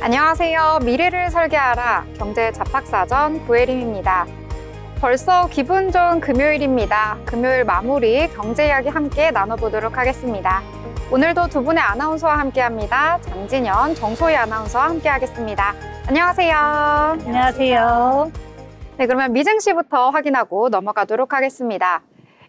안녕하세요. 미래를 설계하라 경제 잡학사전 구혜림입니다. 벌써 기분 좋은 금요일입니다. 금요일 마무리 경제 이야기 함께 나눠보도록 하겠습니다. 오늘도 두 분의 아나운서와 함께합니다. 장진현, 정소희 아나운서와 함께하겠습니다. 안녕하세요. 안녕하세요. 네, 그러면 미증시부터 확인하고 넘어가도록 하겠습니다.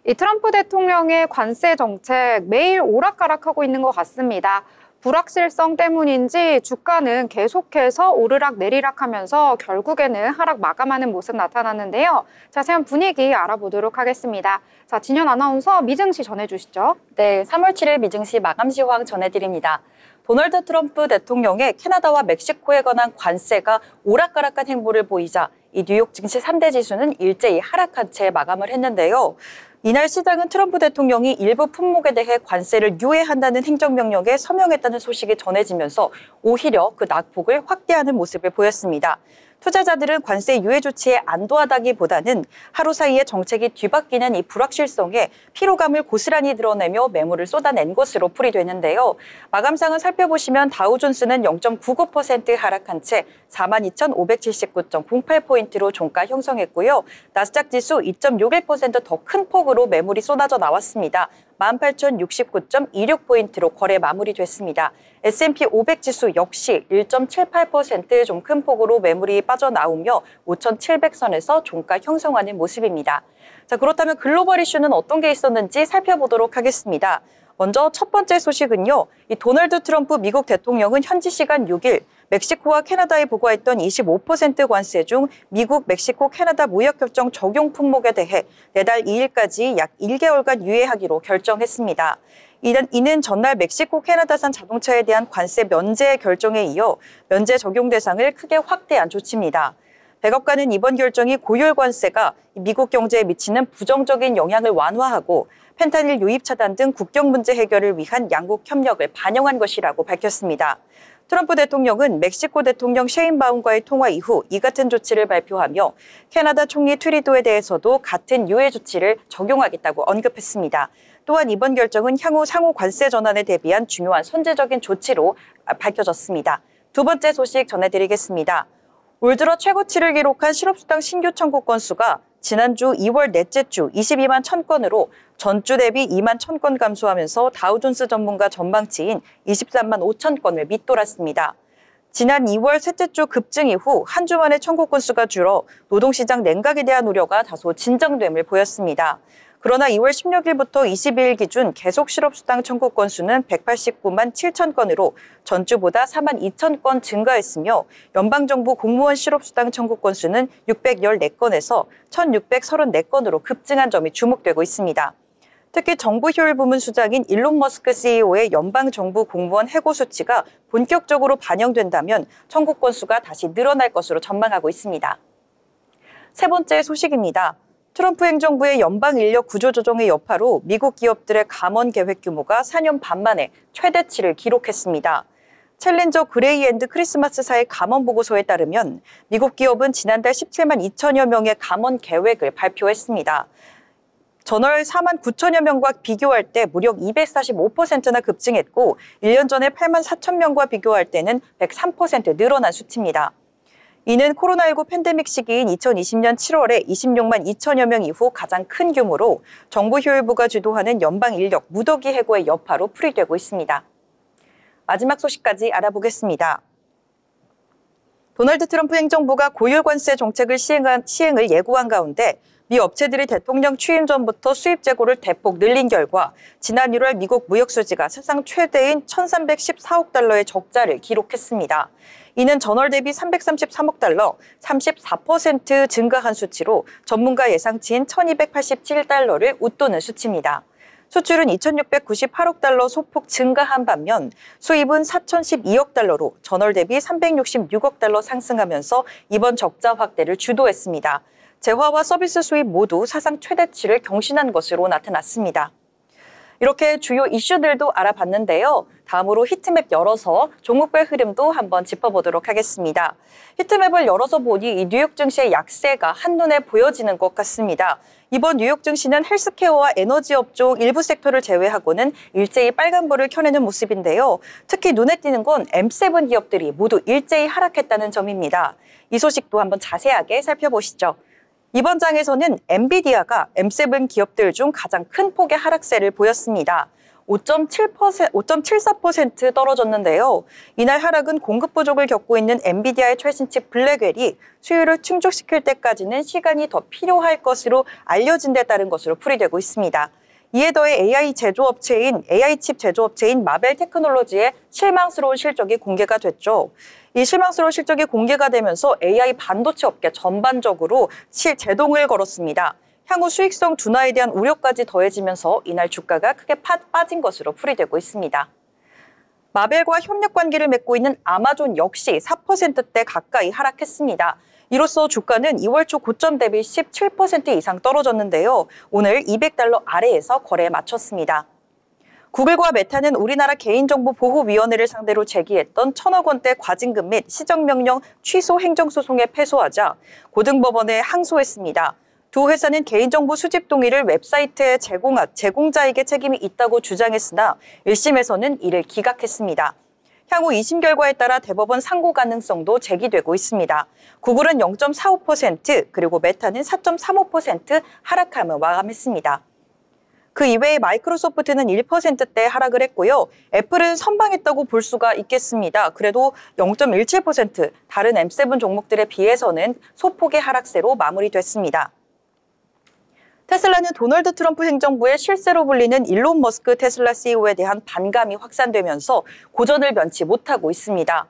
이 트럼프 대통령의 관세 정책 매일 오락가락하고 있는 것 같습니다. 불확실성 때문인지 주가는 계속해서 오르락 내리락 하면서 결국에는 하락 마감하는 모습 나타났는데요. 자세한 분위기 알아보도록 하겠습니다. 자, 진현 아나운서 미증시 전해주시죠. 네, 3월 7일 미증시 마감 시황 전해드립니다. 도널드 트럼프 대통령의 캐나다와 멕시코에 관한 관세가 오락가락한 행보를 보이자 이 뉴욕 증시 3대 지수는 일제히 하락한 채 마감을 했는데요. 이날 시장은 트럼프 대통령이 일부 품목에 대해 관세를 유예한다는 행정명령에 서명했다는 소식이 전해지면서 오히려 그 낙폭을 확대하는 모습을 보였습니다. 투자자들은 관세 유예 조치에 안도하다기보다는 하루 사이에 정책이 뒤바뀌는 이 불확실성에 피로감을 고스란히 드러내며 매물을 쏟아낸 것으로 풀이되는데요. 마감상을 살펴보시면 다우존스는 0.99% 하락한 채 42,579.08포인트로 종가 형성했고요. 나스닥 지수 2.61% 더 큰 폭으로 매물이 쏟아져 나왔습니다. 18,069.26포인트로 거래 마무리됐습니다. S&P 500 지수 역시 1.78% 좀 큰 폭으로 매물이 빠져나오며 5,700선에서 종가 형성하는 모습입니다. 자, 그렇다면 글로벌 이슈는 어떤 게 있었는지 살펴보도록 하겠습니다. 먼저 첫 번째 소식은요. 이 도널드 트럼프 미국 대통령은 현지 시간 6일 멕시코와 캐나다에 부과했던 25% 관세 중 미국, 멕시코, 캐나다 무역협정 적용 품목에 대해 내달 2일까지 약 1개월간 유예하기로 결정했습니다. 이는 전날 멕시코, 캐나다산 자동차에 대한 관세 면제 결정에 이어 면제 적용 대상을 크게 확대한 조치입니다. 백악관은 이번 결정이 고율 관세가 미국 경제에 미치는 부정적인 영향을 완화하고 펜타닐 유입 차단 등 국경 문제 해결을 위한 양국 협력을 반영한 것이라고 밝혔습니다. 트럼프 대통령은 멕시코 대통령 셰인바움과의 통화 이후 이 같은 조치를 발표하며 캐나다 총리 트리도에 대해서도 같은 유예 조치를 적용하겠다고 언급했습니다. 또한 이번 결정은 향후 상호 관세 전환에 대비한 중요한 선제적인 조치로 밝혀졌습니다. 두 번째 소식 전해드리겠습니다. 올 들어 최고치를 기록한 실업수당 신규 청구 건수가 지난주 2월 넷째 주 22만 1000건으로 전주 대비 2만 1000건 감소하면서 다우존스 전문가 전망치인 23만 5000건을 밑돌았습니다. 지난 2월 셋째 주 급증 이후 한 주 만에 청구 건수가 줄어 노동시장 냉각에 대한 우려가 다소 진정됨을 보였습니다. 그러나 2월 16일부터 22일 기준 계속 실업수당 청구 건수는 189만 7천 건으로 전주보다 4만 2천 건 증가했으며 연방정부 공무원 실업수당 청구 건수는 614건에서 1,634건으로 급증한 점이 주목되고 있습니다. 특히 정부 효율 부문 수장인 일론 머스크 CEO의 연방정부 공무원 해고 수치가 본격적으로 반영된다면 청구 건수가 다시 늘어날 것으로 전망하고 있습니다. 세 번째 소식입니다. 트럼프 행정부의 연방 인력 구조 조정의 여파로 미국 기업들의 감원 계획 규모가 4년 반 만에 최대치를 기록했습니다. 챌린저 그레이 앤드 크리스마스사의 감원 보고서에 따르면 미국 기업은 지난달 17만 2천여 명의 감원 계획을 발표했습니다. 전월 4만 9천여 명과 비교할 때 무려 245%나 급증했고 1년 전에 8만 4천 명과 비교할 때는 103% 늘어난 수치입니다. 이는 코로나19 팬데믹 시기인 2020년 7월에 26만 2천여 명 이후 가장 큰 규모로 정부 효율부가 주도하는 연방 인력 무더기 해고의 여파로 풀이되고 있습니다. 마지막 소식까지 알아보겠습니다. 도널드 트럼프 행정부가 고율 관세 정책을 시행을 예고한 가운데 미 업체들이 대통령 취임 전부터 수입 재고를 대폭 늘린 결과 지난 1월 미국 무역 수지가 사상 최대인 1,314억 달러의 적자를 기록했습니다. 이는 전월 대비 333억 달러, 34% 증가한 수치로 전문가 예상치인 1,287달러를 웃도는 수치입니다. 수출은 2,698억 달러 소폭 증가한 반면 수입은 4,012억 달러로 전월 대비 366억 달러 상승하면서 이번 적자 확대를 주도했습니다. 재화와 서비스 수입 모두 사상 최대치를 경신한 것으로 나타났습니다. 이렇게 주요 이슈들도 알아봤는데요. 다음으로 히트맵 열어서 종목별 흐름도 한번 짚어보도록 하겠습니다. 히트맵을 열어서 보니 이 뉴욕 증시의 약세가 한눈에 보여지는 것 같습니다. 이번 뉴욕 증시는 헬스케어와 에너지 업종 일부 섹터를 제외하고는 일제히 빨간불을 켜내는 모습인데요. 특히 눈에 띄는 건 M7 기업들이 모두 일제히 하락했다는 점입니다. 이 소식도 한번 자세하게 살펴보시죠. 이번 장에서는 엔비디아가 M7 기업들 중 가장 큰 폭의 하락세를 보였습니다. 5.74% 떨어졌는데요. 이날 하락은 공급 부족을 겪고 있는 엔비디아의 최신칩 블랙웰이 수요를 충족시킬 때까지는 시간이 더 필요할 것으로 알려진 데 따른 것으로 풀이되고 있습니다. 이에 더해 AI 칩 제조업체인 마벨 테크놀로지의 실망스러운 실적이 공개가 됐죠. 이 실망스러운 실적이 공개가 되면서 AI 반도체 업계 전반적으로 제동을 걸었습니다. 향후 수익성 둔화에 대한 우려까지 더해지면서 이날 주가가 크게 빠진 것으로 풀이되고 있습니다. 마벨과 협력 관계를 맺고 있는 아마존 역시 4%대 가까이 하락했습니다. 이로써 주가는 2월 초 고점 대비 17% 이상 떨어졌는데요. 오늘 $200 아래에서 거래에 마쳤습니다. 구글과 메타는 우리나라 개인정보보호위원회를 상대로 제기했던 1,000억 원대 과징금 및 시정명령 취소 행정소송에 패소하자 고등법원에 항소했습니다. 두 회사는 개인정보 수집 동의를 웹사이트에 제공자에게 책임이 있다고 주장했으나 1심에서는 이를 기각했습니다. 향후 2심 결과에 따라 대법원 상고 가능성도 제기되고 있습니다. 구글은 0.45%, 그리고 메타는 4.35% 하락하며 마감했습니다. 그 이외에 마이크로소프트는 1%대 하락을 했고요. 애플은 선방했다고 볼 수가 있겠습니다. 그래도 0.17%, 다른 M7 종목들에 비해서는 소폭의 하락세로 마무리됐습니다. 테슬라는 도널드 트럼프 행정부의 실세로 불리는 일론 머스크 테슬라 CEO에 대한 반감이 확산되면서 고전을 면치 못하고 있습니다.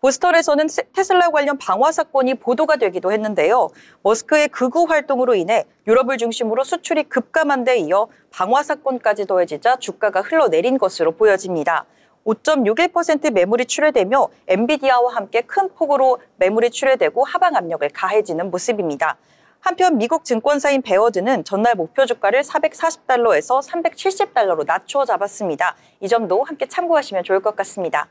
보스턴에서는 테슬라 관련 방화 사건이 보도가 되기도 했는데요. 머스크의 극우 활동으로 인해 유럽을 중심으로 수출이 급감한 데 이어 방화 사건까지 더해지자 주가가 흘러내린 것으로 보여집니다. 5.61% 매물이 출회되며 엔비디아와 함께 큰 폭으로 매물이 출회되고 하방 압력을 가해지는 모습입니다. 한편 미국 증권사인 베어드는 전날 목표 주가를 $440에서 $370로 낮춰 잡았습니다. 이 점도 함께 참고하시면 좋을 것 같습니다.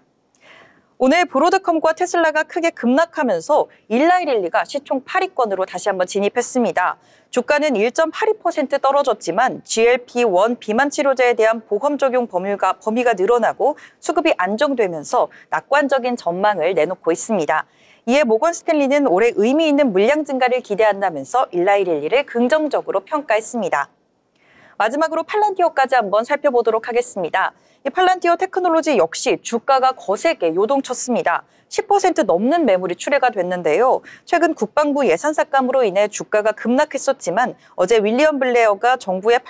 오늘 브로드컴과 테슬라가 크게 급락하면서 일라이릴리가 시총 8위권으로 다시 한번 진입했습니다. 주가는 1.82% 떨어졌지만 GLP-1 비만 치료제에 대한 보험 적용 범위가 늘어나고 수급이 안정되면서 낙관적인 전망을 내놓고 있습니다. 이에 모건 스탠리는 올해 의미 있는 물량 증가를 기대한다면서 일라이릴리를 긍정적으로 평가했습니다. 마지막으로 팔란티어까지 한번 살펴보도록 하겠습니다. 이 팔란티어 테크놀로지 역시 주가가 거세게 요동쳤습니다. 10% 넘는 매물이 출회가 됐는데요. 최근 국방부 예산 삭감으로 인해 주가가 급락했었지만 어제 윌리엄 블레어가 정부의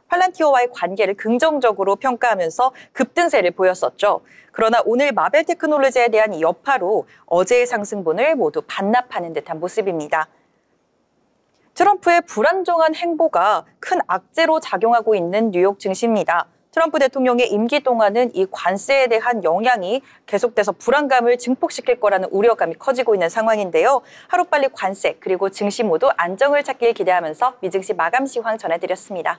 팔란티어와의 관계를 긍정적으로 평가하면서 급등세를 보였었죠. 그러나 오늘 마벨 테크놀로지에 대한 이 여파로 어제의 상승분을 모두 반납하는 듯한 모습입니다. 트럼프의 불안정한 행보가 큰 악재로 작용하고 있는 뉴욕 증시입니다. 트럼프 대통령의 임기 동안은 이 관세에 대한 영향이 계속돼서 불안감을 증폭시킬 거라는 우려감이 커지고 있는 상황인데요. 하루빨리 관세 그리고 증시 모두 안정을 찾길 기대하면서 미증시 마감 시황 전해드렸습니다.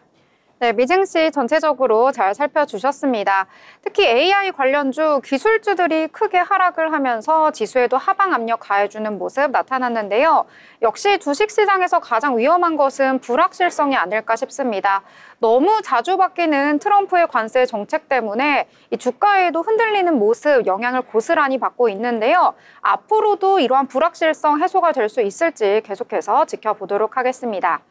네, 미증시 전체적으로 잘 살펴주셨습니다. 특히 AI 관련주 기술주들이 크게 하락을 하면서 지수에도 하방 압력 가해주는 모습 나타났는데요. 역시 주식시장에서 가장 위험한 것은 불확실성이 아닐까 싶습니다. 너무 자주 바뀌는 트럼프의 관세 정책 때문에 이 주가에도 흔들리는 모습, 영향을 고스란히 받고 있는데요. 앞으로도 이러한 불확실성 해소가 될 수 있을지 계속해서 지켜보도록 하겠습니다.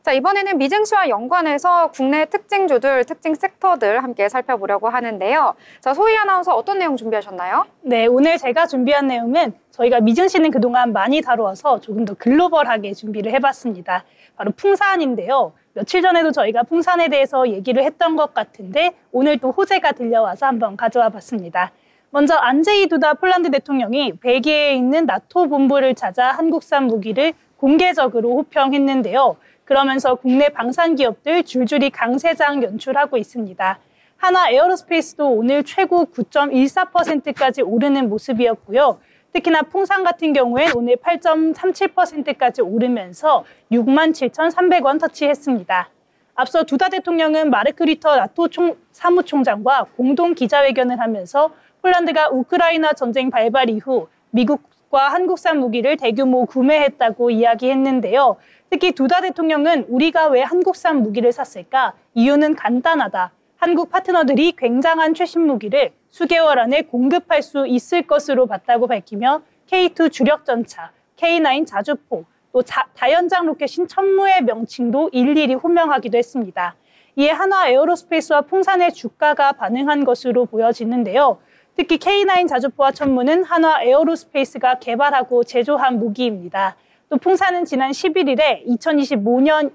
자, 이번에는 미증시와 연관해서 국내 특징주들, 특징 섹터들 함께 살펴보려고 하는데요. 자, 소희 아나운서 어떤 내용 준비하셨나요? 네, 오늘 제가 준비한 내용은 저희가 미증시는 그동안 많이 다루어서 조금 더 글로벌하게 준비를 해봤습니다. 바로 풍산인데요. 며칠 전에도 저희가 풍산에 대해서 얘기를 했던 것 같은데 오늘 또 호재가 들려와서 한번 가져와 봤습니다. 먼저 안제이 두다 폴란드 대통령이 벨기에에 있는 나토 본부를 찾아 한국산 무기를 공개적으로 호평했는데요. 그러면서 국내 방산 기업들 줄줄이 강세장 연출하고 있습니다. 하나 에어로스페이스도 오늘 최고 9.14%까지 오르는 모습이었고요. 특히나 풍산 같은 경우엔 오늘 8.37%까지 오르면서 67,300원 터치했습니다. 앞서 두다 대통령은 마르크 리터 나토 사무총장과 공동 기자회견을 하면서 폴란드가 우크라이나 전쟁 발발 이후 미국과 한국산 무기를 대규모 구매했다고 이야기했는데요. 특히 두다 대통령은 우리가 왜 한국산 무기를 샀을까? 이유는 간단하다. 한국 파트너들이 굉장한 최신 무기를 수개월 안에 공급할 수 있을 것으로 봤다고 밝히며 K2 주력전차, K9 자주포, 또 다연장 로켓인 천무의 명칭도 일일이 호명하기도 했습니다. 이에 한화 에어로스페이스와 풍산의 주가가 반응한 것으로 보여지는데요. 특히 K9 자주포와 천무는 한화 에어로스페이스가 개발하고 제조한 무기입니다. 또 풍산은 지난 11일에 2025년부터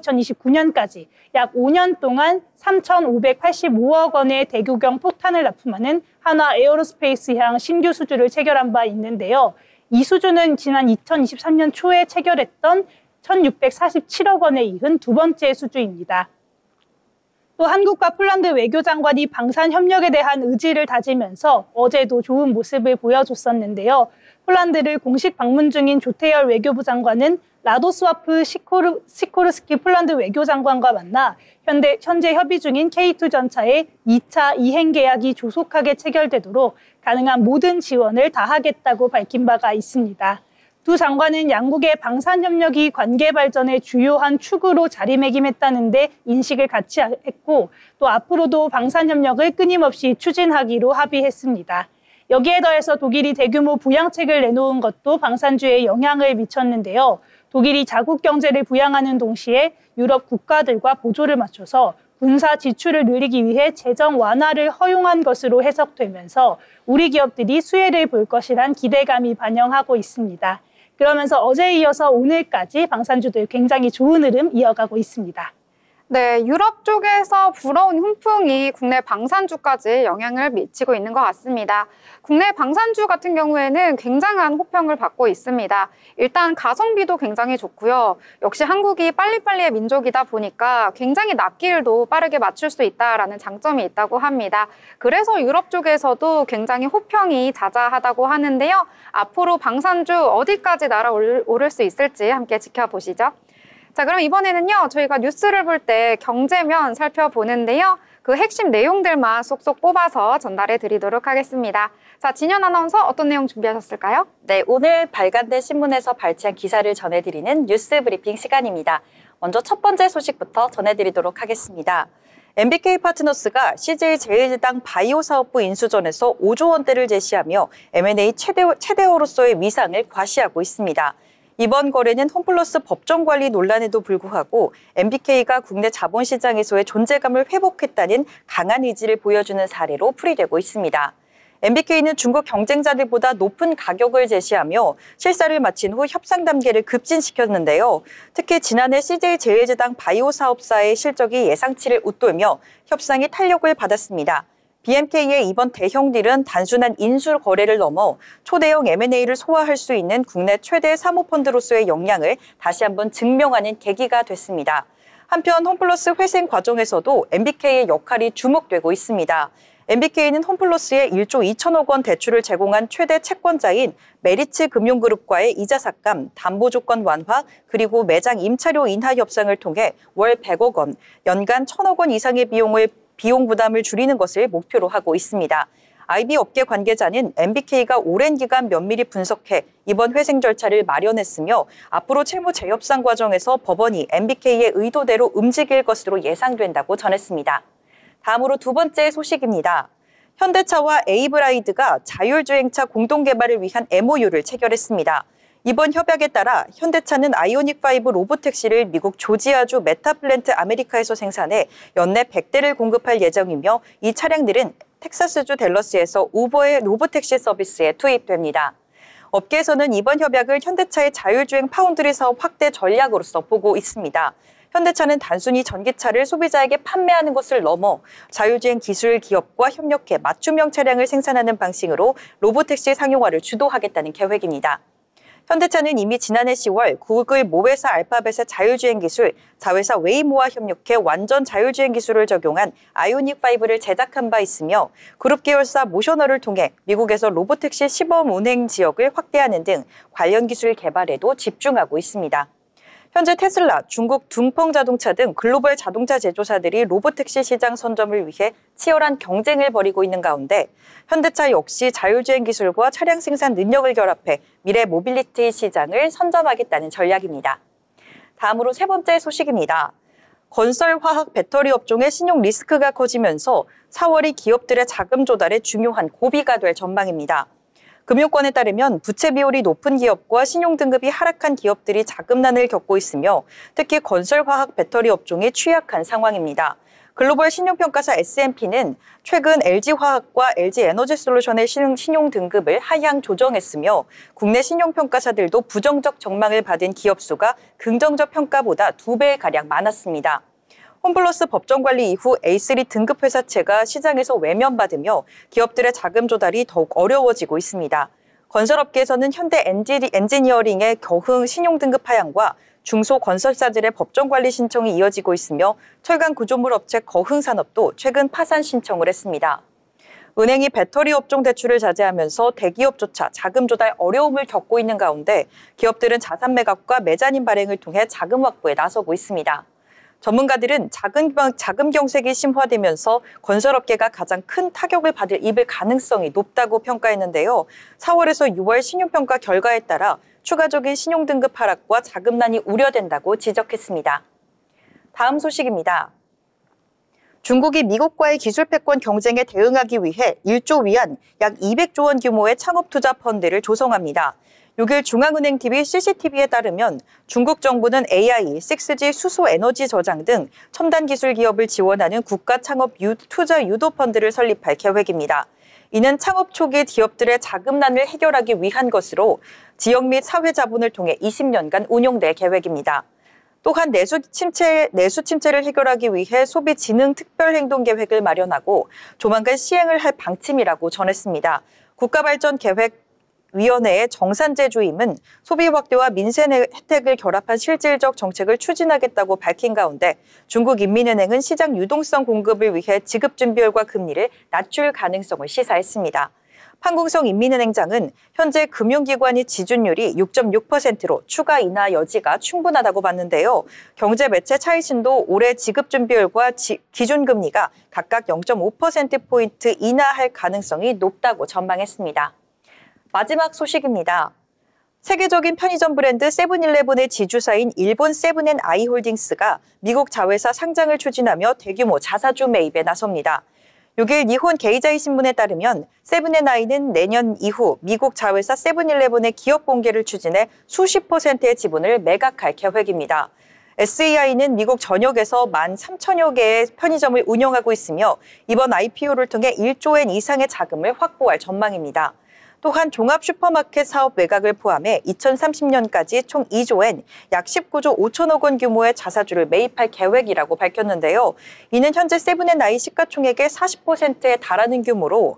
2029년까지 약 5년 동안 3,585억 원의 대구경 포탄을 납품하는 한화 에어로스페이스향 신규 수주를 체결한 바 있는데요. 이 수주는 지난 2023년 초에 체결했던 1,647억 원에 이은 두 번째 수주입니다. 또 한국과 폴란드 외교장관이 방산 협력에 대한 의지를 다지면서 어제도 좋은 모습을 보여줬었는데요. 폴란드를 공식 방문 중인 조태열 외교부 장관은 라도스와프 시코르스키 폴란드 외교장관과 만나 현재 협의 중인 K2 전차의 2차 이행 계약이 조속하게 체결되도록 가능한 모든 지원을 다하겠다고 밝힌 바가 있습니다. 두 장관은 양국의 방산 협력이 관계 발전의 주요한 축으로 자리매김했다는 데 인식을 같이 했고 또 앞으로도 방산 협력을 끊임없이 추진하기로 합의했습니다. 여기에 더해서 독일이 대규모 부양책을 내놓은 것도 방산주에 영향을 미쳤는데요. 독일이 자국 경제를 부양하는 동시에 유럽 국가들과 보조를 맞춰서 군사 지출을 늘리기 위해 재정 완화를 허용한 것으로 해석되면서 우리 기업들이 수혜를 볼 것이란 기대감이 반영하고 있습니다. 그러면서 어제에 이어서 오늘까지 방산주들 굉장히 좋은 흐름 이어가고 있습니다. 네, 유럽 쪽에서 불어온 훈풍이 국내 방산주까지 영향을 미치고 있는 것 같습니다. 국내 방산주 같은 경우에는 굉장한 호평을 받고 있습니다. 일단 가성비도 굉장히 좋고요. 역시 한국이 빨리빨리의 민족이다 보니까 굉장히 납기일도 빠르게 맞출 수 있다라는 장점이 있다고 합니다. 그래서 유럽 쪽에서도 굉장히 호평이 자자하다고 하는데요. 앞으로 방산주 어디까지 날아오를 수 있을지 함께 지켜보시죠. 자, 그럼 이번에는요, 저희가 뉴스를 볼 때 경제면 살펴보는데요. 그 핵심 내용들만 쏙쏙 뽑아서 전달해 드리도록 하겠습니다. 자, 진현 아나운서 어떤 내용 준비하셨을까요? 네, 오늘 발간된 신문에서 발췌한 기사를 전해드리는 뉴스 브리핑 시간입니다. 먼저 첫 번째 소식부터 전해드리도록 하겠습니다. MBK 파트너스가 CJ 제일제당 바이오 사업부 인수전에서 5조 원대를 제시하며 M&A 최대호로서의 위상을 과시하고 있습니다. 이번 거래는 홈플러스 법정 관리 논란에도 불구하고 MBK가 국내 자본시장에서의 존재감을 회복했다는 강한 의지를 보여주는 사례로 풀이되고 있습니다. MBK는 중국 경쟁자들보다 높은 가격을 제시하며 실사를 마친 후 협상 단계를 급진시켰는데요. 특히 지난해 CJ 제일제당 바이오 사업사의 실적이 예상치를 웃돌며 협상이 탄력을 받았습니다. BMK의 이번 대형 딜은 단순한 인수 거래를 넘어 초대형 M&A를 소화할 수 있는 국내 최대 사모펀드로서의 역량을 다시 한번 증명하는 계기가 됐습니다. 한편 홈플러스 회생 과정에서도 MBK의 역할이 주목되고 있습니다. MBK는 홈플러스에 1조 2천억 원 대출을 제공한 최대 채권자인 메리츠 금융그룹과의 이자 삭감, 담보조건 완화, 그리고 매장 임차료 인하 협상을 통해 월 100억 원, 연간 1,000억 원 이상의 비용 부담을 줄이는 것을 목표로 하고 있습니다. IB 업계 관계자는 MBK가 오랜 기간 면밀히 분석해 이번 회생 절차를 마련했으며 앞으로 채무 재협상 과정에서 법원이 MBK의 의도대로 움직일 것으로 예상된다고 전했습니다. 다음으로 두 번째 소식입니다. 현대차와 에이브라이드가 자율주행차 공동개발을 위한 MOU를 체결했습니다. 이번 협약에 따라 현대차는 아이오닉5 로보택시를 미국 조지아주 메타플랜트 아메리카에서 생산해 연내 100대를 공급할 예정이며 이 차량들은 텍사스주 댈러스에서 우버의 로보택시 서비스에 투입됩니다. 업계에서는 이번 협약을 현대차의 자율주행 파운드리 사업 확대 전략으로서 보고 있습니다. 현대차는 단순히 전기차를 소비자에게 판매하는 것을 넘어 자율주행 기술 기업과 협력해 맞춤형 차량을 생산하는 방식으로 로보택시 상용화를 주도하겠다는 계획입니다. 현대차는 이미 지난해 10월 구글 모회사 알파벳의 자율주행 기술, 자회사 웨이모와 협력해 완전 자율주행 기술을 적용한 아이오닉5를 제작한 바 있으며 그룹 계열사 모셔널을 통해 미국에서 로보택시 시범 운행 지역을 확대하는 등 관련 기술 개발에도 집중하고 있습니다. 현재 테슬라, 중국 둥펑 자동차 등 글로벌 자동차 제조사들이 로보택시 시장 선점을 위해 치열한 경쟁을 벌이고 있는 가운데 현대차 역시 자율주행 기술과 차량 생산 능력을 결합해 미래 모빌리티 시장을 선점하겠다는 전략입니다. 다음으로 세 번째 소식입니다. 건설, 화학, 배터리 업종의 신용 리스크가 커지면서 4월이 기업들의 자금 조달에 중요한 고비가 될 전망입니다. 금융권에 따르면 부채 비율이 높은 기업과 신용 등급이 하락한 기업들이 자금난을 겪고 있으며 특히 건설, 화학, 배터리 업종이 취약한 상황입니다. 글로벌 신용평가사 S&P는 최근 LG화학과 LG에너지솔루션의 신용 등급을 하향 조정했으며 국내 신용평가사들도 부정적 전망을 받은 기업 수가 긍정적 평가보다 2배가량 많았습니다. 홈플러스 법정관리 이후 A3 등급 회사채가 시장에서 외면받으며 기업들의 자금 조달이 더욱 어려워지고 있습니다. 건설업계에서는 현대 엔지니어링의 겨흥 신용등급 하향과 중소건설사들의 법정관리 신청이 이어지고 있으며 철강 구조물 업체 거흥산업도 최근 파산 신청을 했습니다. 은행이 배터리 업종 대출을 자제하면서 대기업조차 자금 조달 어려움을 겪고 있는 가운데 기업들은 자산 매각과 매자님 발행을 통해 자금 확보에 나서고 있습니다. 전문가들은 자금 경색이 심화되면서 건설업계가 가장 큰 타격을 입을 가능성이 높다고 평가했는데요. 4월에서 6월 신용평가 결과에 따라 추가적인 신용등급 하락과 자금난이 우려된다고 지적했습니다. 다음 소식입니다. 중국이 미국과의 기술 패권 경쟁에 대응하기 위해 1조 위안 약 200조 원 규모의 창업투자 펀드를 조성합니다. 6일 중앙은행 TV CCTV에 따르면 중국 정부는 AI, 6G 수소 에너지 저장 등 첨단 기술 기업을 지원하는 국가 창업 투자 유도 펀드를 설립할 계획입니다. 이는 창업 초기 기업들의 자금난을 해결하기 위한 것으로 지역 및 사회 자본을 통해 20년간 운용될 계획입니다. 또한 내수 침체를 해결하기 위해 소비 지능 특별 행동 계획을 마련하고 조만간 시행을 할 방침이라고 전했습니다. 국가발전계획위원회의 정산재 주임은 소비 확대와 민생 혜택을 결합한 실질적 정책을 추진하겠다고 밝힌 가운데 중국인민은행은 시장 유동성 공급을 위해 지급준비율과 금리를 낮출 가능성을 시사했습니다. 판공성 인민은행장은 현재 금융기관의 지준율이 6.6%로 추가 인하 여지가 충분하다고 봤는데요. 경제매체 차이신도 올해 지급준비율과 기준금리가 각각 0.5%포인트 인하할 가능성이 높다고 전망했습니다. 마지막 소식입니다. 세계적인 편의점 브랜드 세븐일레븐의 지주사인 일본 세븐앤아이홀딩스가 미국 자회사 상장을 추진하며 대규모 자사주 매입에 나섭니다. 6일 니혼 게이자이 신문에 따르면 세븐앤아이는 내년 이후 미국 자회사 세븐일레븐의 기업 공개를 추진해 수십 %의 지분을 매각할 계획입니다. SEI는 미국 전역에서 13,000여 개의 편의점을 운영하고 있으며 이번 IPO를 통해 1조 엔 이상의 자금을 확보할 전망입니다. 또한 종합 슈퍼마켓 사업 매각을 포함해 2030년까지 총 2조엔 약 19조 5천억 원 규모의 자사주를 매입할 계획이라고 밝혔는데요. 이는 현재 세븐앤아이 시가총액의 40%에 달하는 규모로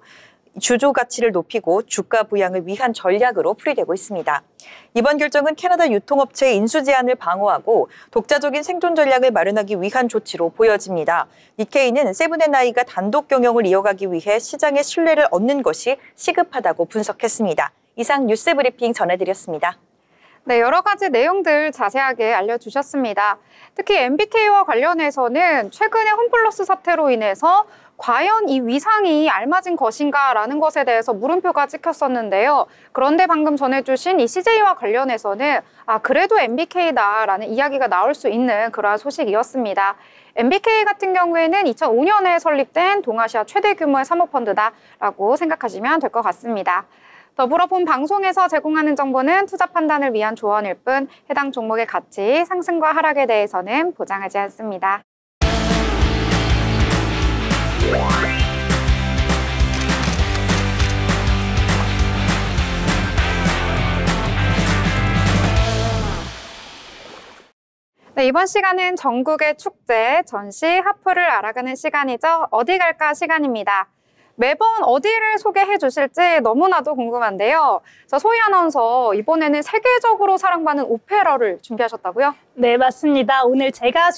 주주 가치를 높이고 주가 부양을 위한 전략으로 풀이되고 있습니다. 이번 결정은 캐나다 유통업체의 인수 제한을 방어하고 독자적인 생존 전략을 마련하기 위한 조치로 보여집니다. 니케이는 세븐앤아이가 단독 경영을 이어가기 위해 시장의 신뢰를 얻는 것이 시급하다고 분석했습니다. 이상 뉴스 브리핑 전해드렸습니다. 네, 여러 가지 내용들 자세하게 알려주셨습니다. 특히 MBK와 관련해서는 최근에 홈플러스 사태로 인해서 과연 이 위상이 알맞은 것인가라는 것에 대해서 물음표가 찍혔었는데요. 그런데 방금 전해주신 이 CJ와 관련해서는 그래도 MBK다라는 이야기가 나올 수 있는 그러한 소식이었습니다. MBK 같은 경우에는 2005년에 설립된 동아시아 최대 규모의 사모펀드다라고 생각하시면 될 것 같습니다. 더불어 본 방송에서 제공하는 정보는 투자 판단을 위한 조언일 뿐 해당 종목의 가치, 상승과 하락에 대해서는 보장하지 않습니다. 네, 이번 시간은 전국의 축제, 전시, 하프를 알아가는 시간이죠. 어디 갈까 시간입니다. 매번 어디를 소개해 주실지 너무나도 궁금한데요. 자, 소희 아나운서, 이번에는 세계적으로 사랑받는 오페라를 준비하셨다고요? 네, 맞습니다. 오늘 제가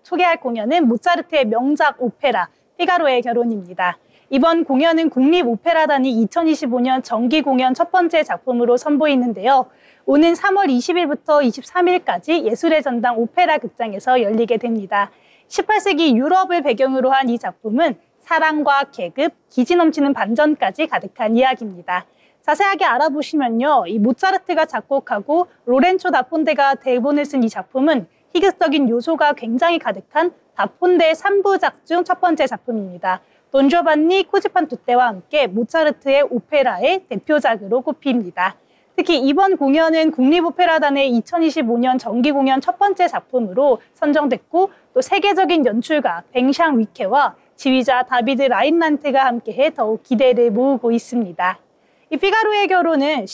소개할 공연은 모차르트의 명작 오페라 피가로의 결혼입니다. 이번 공연은 국립오페라단이 2025년 정기 공연 첫 번째 작품으로 선보이는데요. 오는 3월 20일부터 23일까지 예술의 전당 오페라 극장에서 열리게 됩니다. 18세기 유럽을 배경으로 한 이 작품은 사랑과 계급, 기지 넘치는 반전까지 가득한 이야기입니다. 자세하게 알아보시면요, 이 모차르트가 작곡하고 로렌초 다 폰데가 대본을 쓴 이 작품은 희극적인 요소가 굉장히 가득한 다 폰데 3부작 중 첫 번째 작품입니다. 돈 조반니 코지판투떼와 함께 모차르트의 오페라의 대표작으로 꼽힙니다. 특히 이번 공연은 국립오페라단의 2025년 정기 공연 첫 번째 작품으로 선정됐고 또 세계적인 연출가 뱅샹 위케와 지휘자 다비드 라인란트가 함께해 더욱 기대를 모으고 있습니다. 이 피가로의 결혼은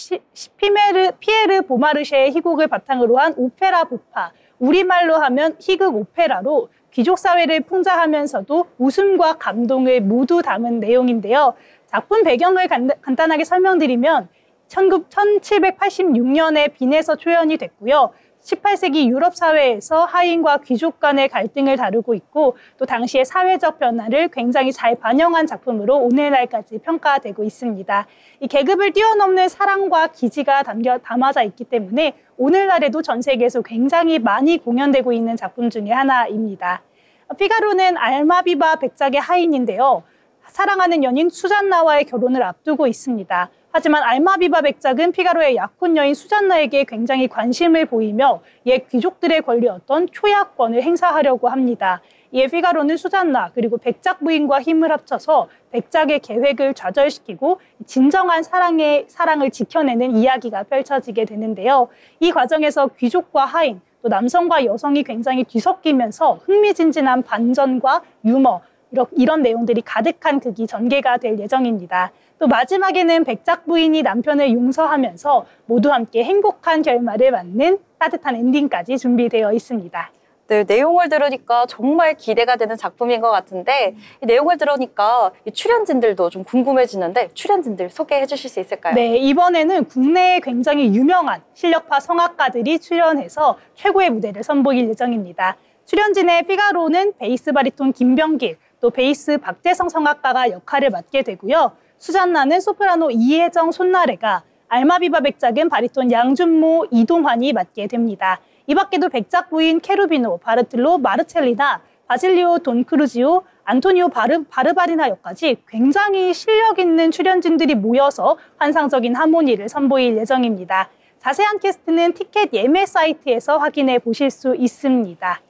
피에르 보마르쉐의 희곡을 바탕으로 한 오페라 부파, 우리말로 하면 희극 오페라로 귀족 사회를 풍자하면서도 웃음과 감동을 모두 담은 내용인데요. 작품 배경을 간단하게 설명드리면 1786년에 빈에서 초연이 됐고요. 18세기 유럽 사회에서 하인과 귀족 간의 갈등을 다루고 있고 또 당시의 사회적 변화를 굉장히 잘 반영한 작품으로 오늘날까지 평가되고 있습니다. 이 계급을 뛰어넘는 사랑과 기지가 담아져 있기 때문에 오늘날에도 전 세계에서 굉장히 많이 공연되고 있는 작품 중에 하나입니다. 피가로는 알마비바 백작의 하인인데요. 사랑하는 연인 수잔나와의 결혼을 앞두고 있습니다. 하지만 알마비바 백작은 피가로의 약혼 여인 수잔나에게 굉장히 관심을 보이며 옛 귀족들의 권리였던 초약권을 행사하려고 합니다. 이에 피가로는 수잔나 그리고 백작 부인과 힘을 합쳐서 백작의 계획을 좌절시키고 진정한 사랑을 지켜내는 이야기가 펼쳐지게 되는데요. 이 과정에서 귀족과 하인, 또 남성과 여성이 굉장히 뒤섞이면서 흥미진진한 반전과 유머, 이런 내용들이 가득한 극이 전개가 될 예정입니다. 또 마지막에는 백작 부인이 남편을 용서하면서 모두 함께 행복한 결말을 맞는 따뜻한 엔딩까지 준비되어 있습니다. 네, 내용을 들으니까 정말 기대가 되는 작품인 것 같은데 이 내용을 들으니까 이 출연진들도 좀 궁금해지는데 출연진들 소개해 주실 수 있을까요? 네, 이번에는 국내에 굉장히 유명한 실력파 성악가들이 출연해서 최고의 무대를 선보일 예정입니다. 출연진의 피가로는 베이스 바리톤 김병길, 또 베이스 박재성 성악가가 역할을 맡게 되고요. 수잔나는 소프라노 이혜정 손나래가, 알마비바 백작은 바리톤 양준모 이동환이 맡게 됩니다. 이 밖에도 백작 부인 케루비노, 바르틀로 마르첼리나, 바질리오 돈크루지오, 안토니오 바르바리나 역까지 굉장히 실력 있는 출연진들이 모여서 환상적인 하모니를 선보일 예정입니다. 자세한 캐스트는 티켓 예매 사이트에서 확인해 보실 수 있습니다.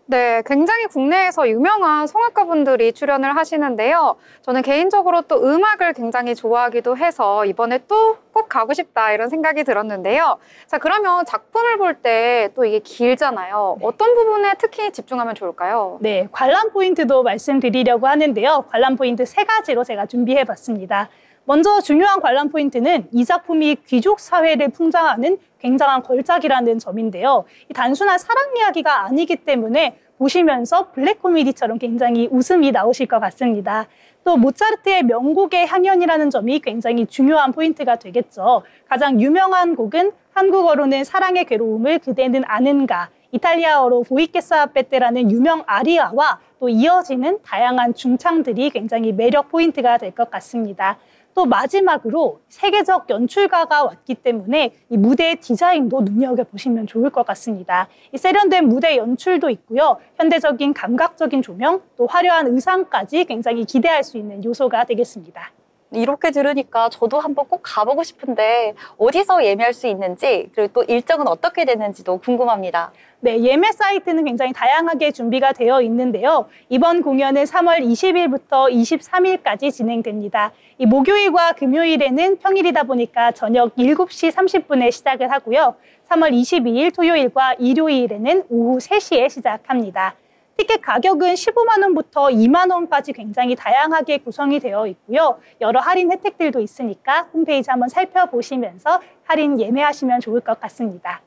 네, 굉장히 국내에서 유명한 성악가분들이 출연을 하시는데요. 저는 개인적으로 또 음악을 굉장히 좋아하기도 해서 이번에 또 꼭 가고 싶다 이런 생각이 들었는데요. 자, 그러면 작품을 볼 때 또 이게 길잖아요. 어떤 부분에 특히 집중하면 좋을까요? 네, 관람 포인트도 말씀드리려고 하는데요. 관람 포인트 3가지로 제가 준비해봤습니다. 먼저 중요한 관람 포인트는 이 작품이 귀족 사회를 풍자하는 굉장한 걸작이라는 점인데요. 이 단순한 사랑 이야기가 아니기 때문에 보시면서 블랙 코미디처럼 굉장히 웃음이 나오실 것 같습니다. 또 모차르트의 명곡의 향연이라는 점이 굉장히 중요한 포인트가 되겠죠. 가장 유명한 곡은 한국어로는 사랑의 괴로움을 그대는 아는가, 이탈리아어로 보이케사 페테라는 유명 아리아와 또 이어지는 다양한 중창들이 굉장히 매력 포인트가 될 것 같습니다. 또 마지막으로 세계적 연출가가 왔기 때문에 이 무대의 디자인도 눈여겨보시면 좋을 것 같습니다. 이 세련된 무대 연출도 있고요. 현대적인 감각적인 조명, 또 화려한 의상까지 굉장히 기대할 수 있는 요소가 되겠습니다. 이렇게 들으니까 저도 한번 꼭 가보고 싶은데 어디서 예매할 수 있는지 그리고 또 일정은 어떻게 되는지도 궁금합니다. 네, 예매 사이트는 굉장히 다양하게 준비가 되어 있는데요. 이번 공연은 3월 20일부터 23일까지 진행됩니다. 이 목요일과 금요일에는 평일이다 보니까 저녁 7시 30분에 시작을 하고요. 3월 22일 토요일과 일요일에는 오후 3시에 시작합니다. 티켓 가격은 15만 원부터 2만 원까지 굉장히 다양하게 구성이 되어 있고요. 여러 할인 혜택들도 있으니까 홈페이지 한번 살펴보시면서 할인 예매하시면 좋을 것 같습니다.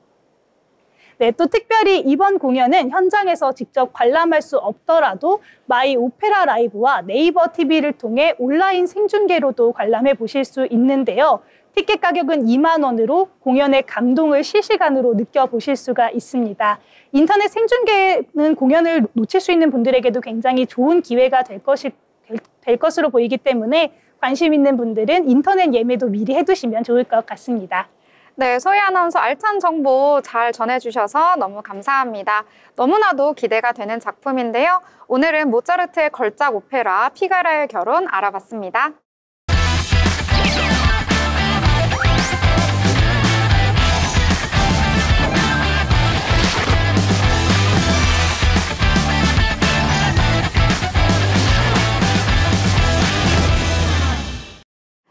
네, 또 특별히 이번 공연은 현장에서 직접 관람할 수 없더라도 마이 오페라 라이브와 네이버 TV를 통해 온라인 생중계로도 관람해 보실 수 있는데요. 티켓 가격은 2만 원으로 공연의 감동을 실시간으로 느껴보실 수가 있습니다. 인터넷 생중계는 공연을 놓칠 수 있는 분들에게도 굉장히 좋은 기회가 될 것으로 보이기 때문에 관심 있는 분들은 인터넷 예매도 미리 해두시면 좋을 것 같습니다. 네, 소희 아나운서 알찬 정보 잘 전해주셔서 너무 감사합니다. 너무나도 기대가 되는 작품인데요. 오늘은 모차르트의 걸작 오페라 피가라의 결혼 알아봤습니다.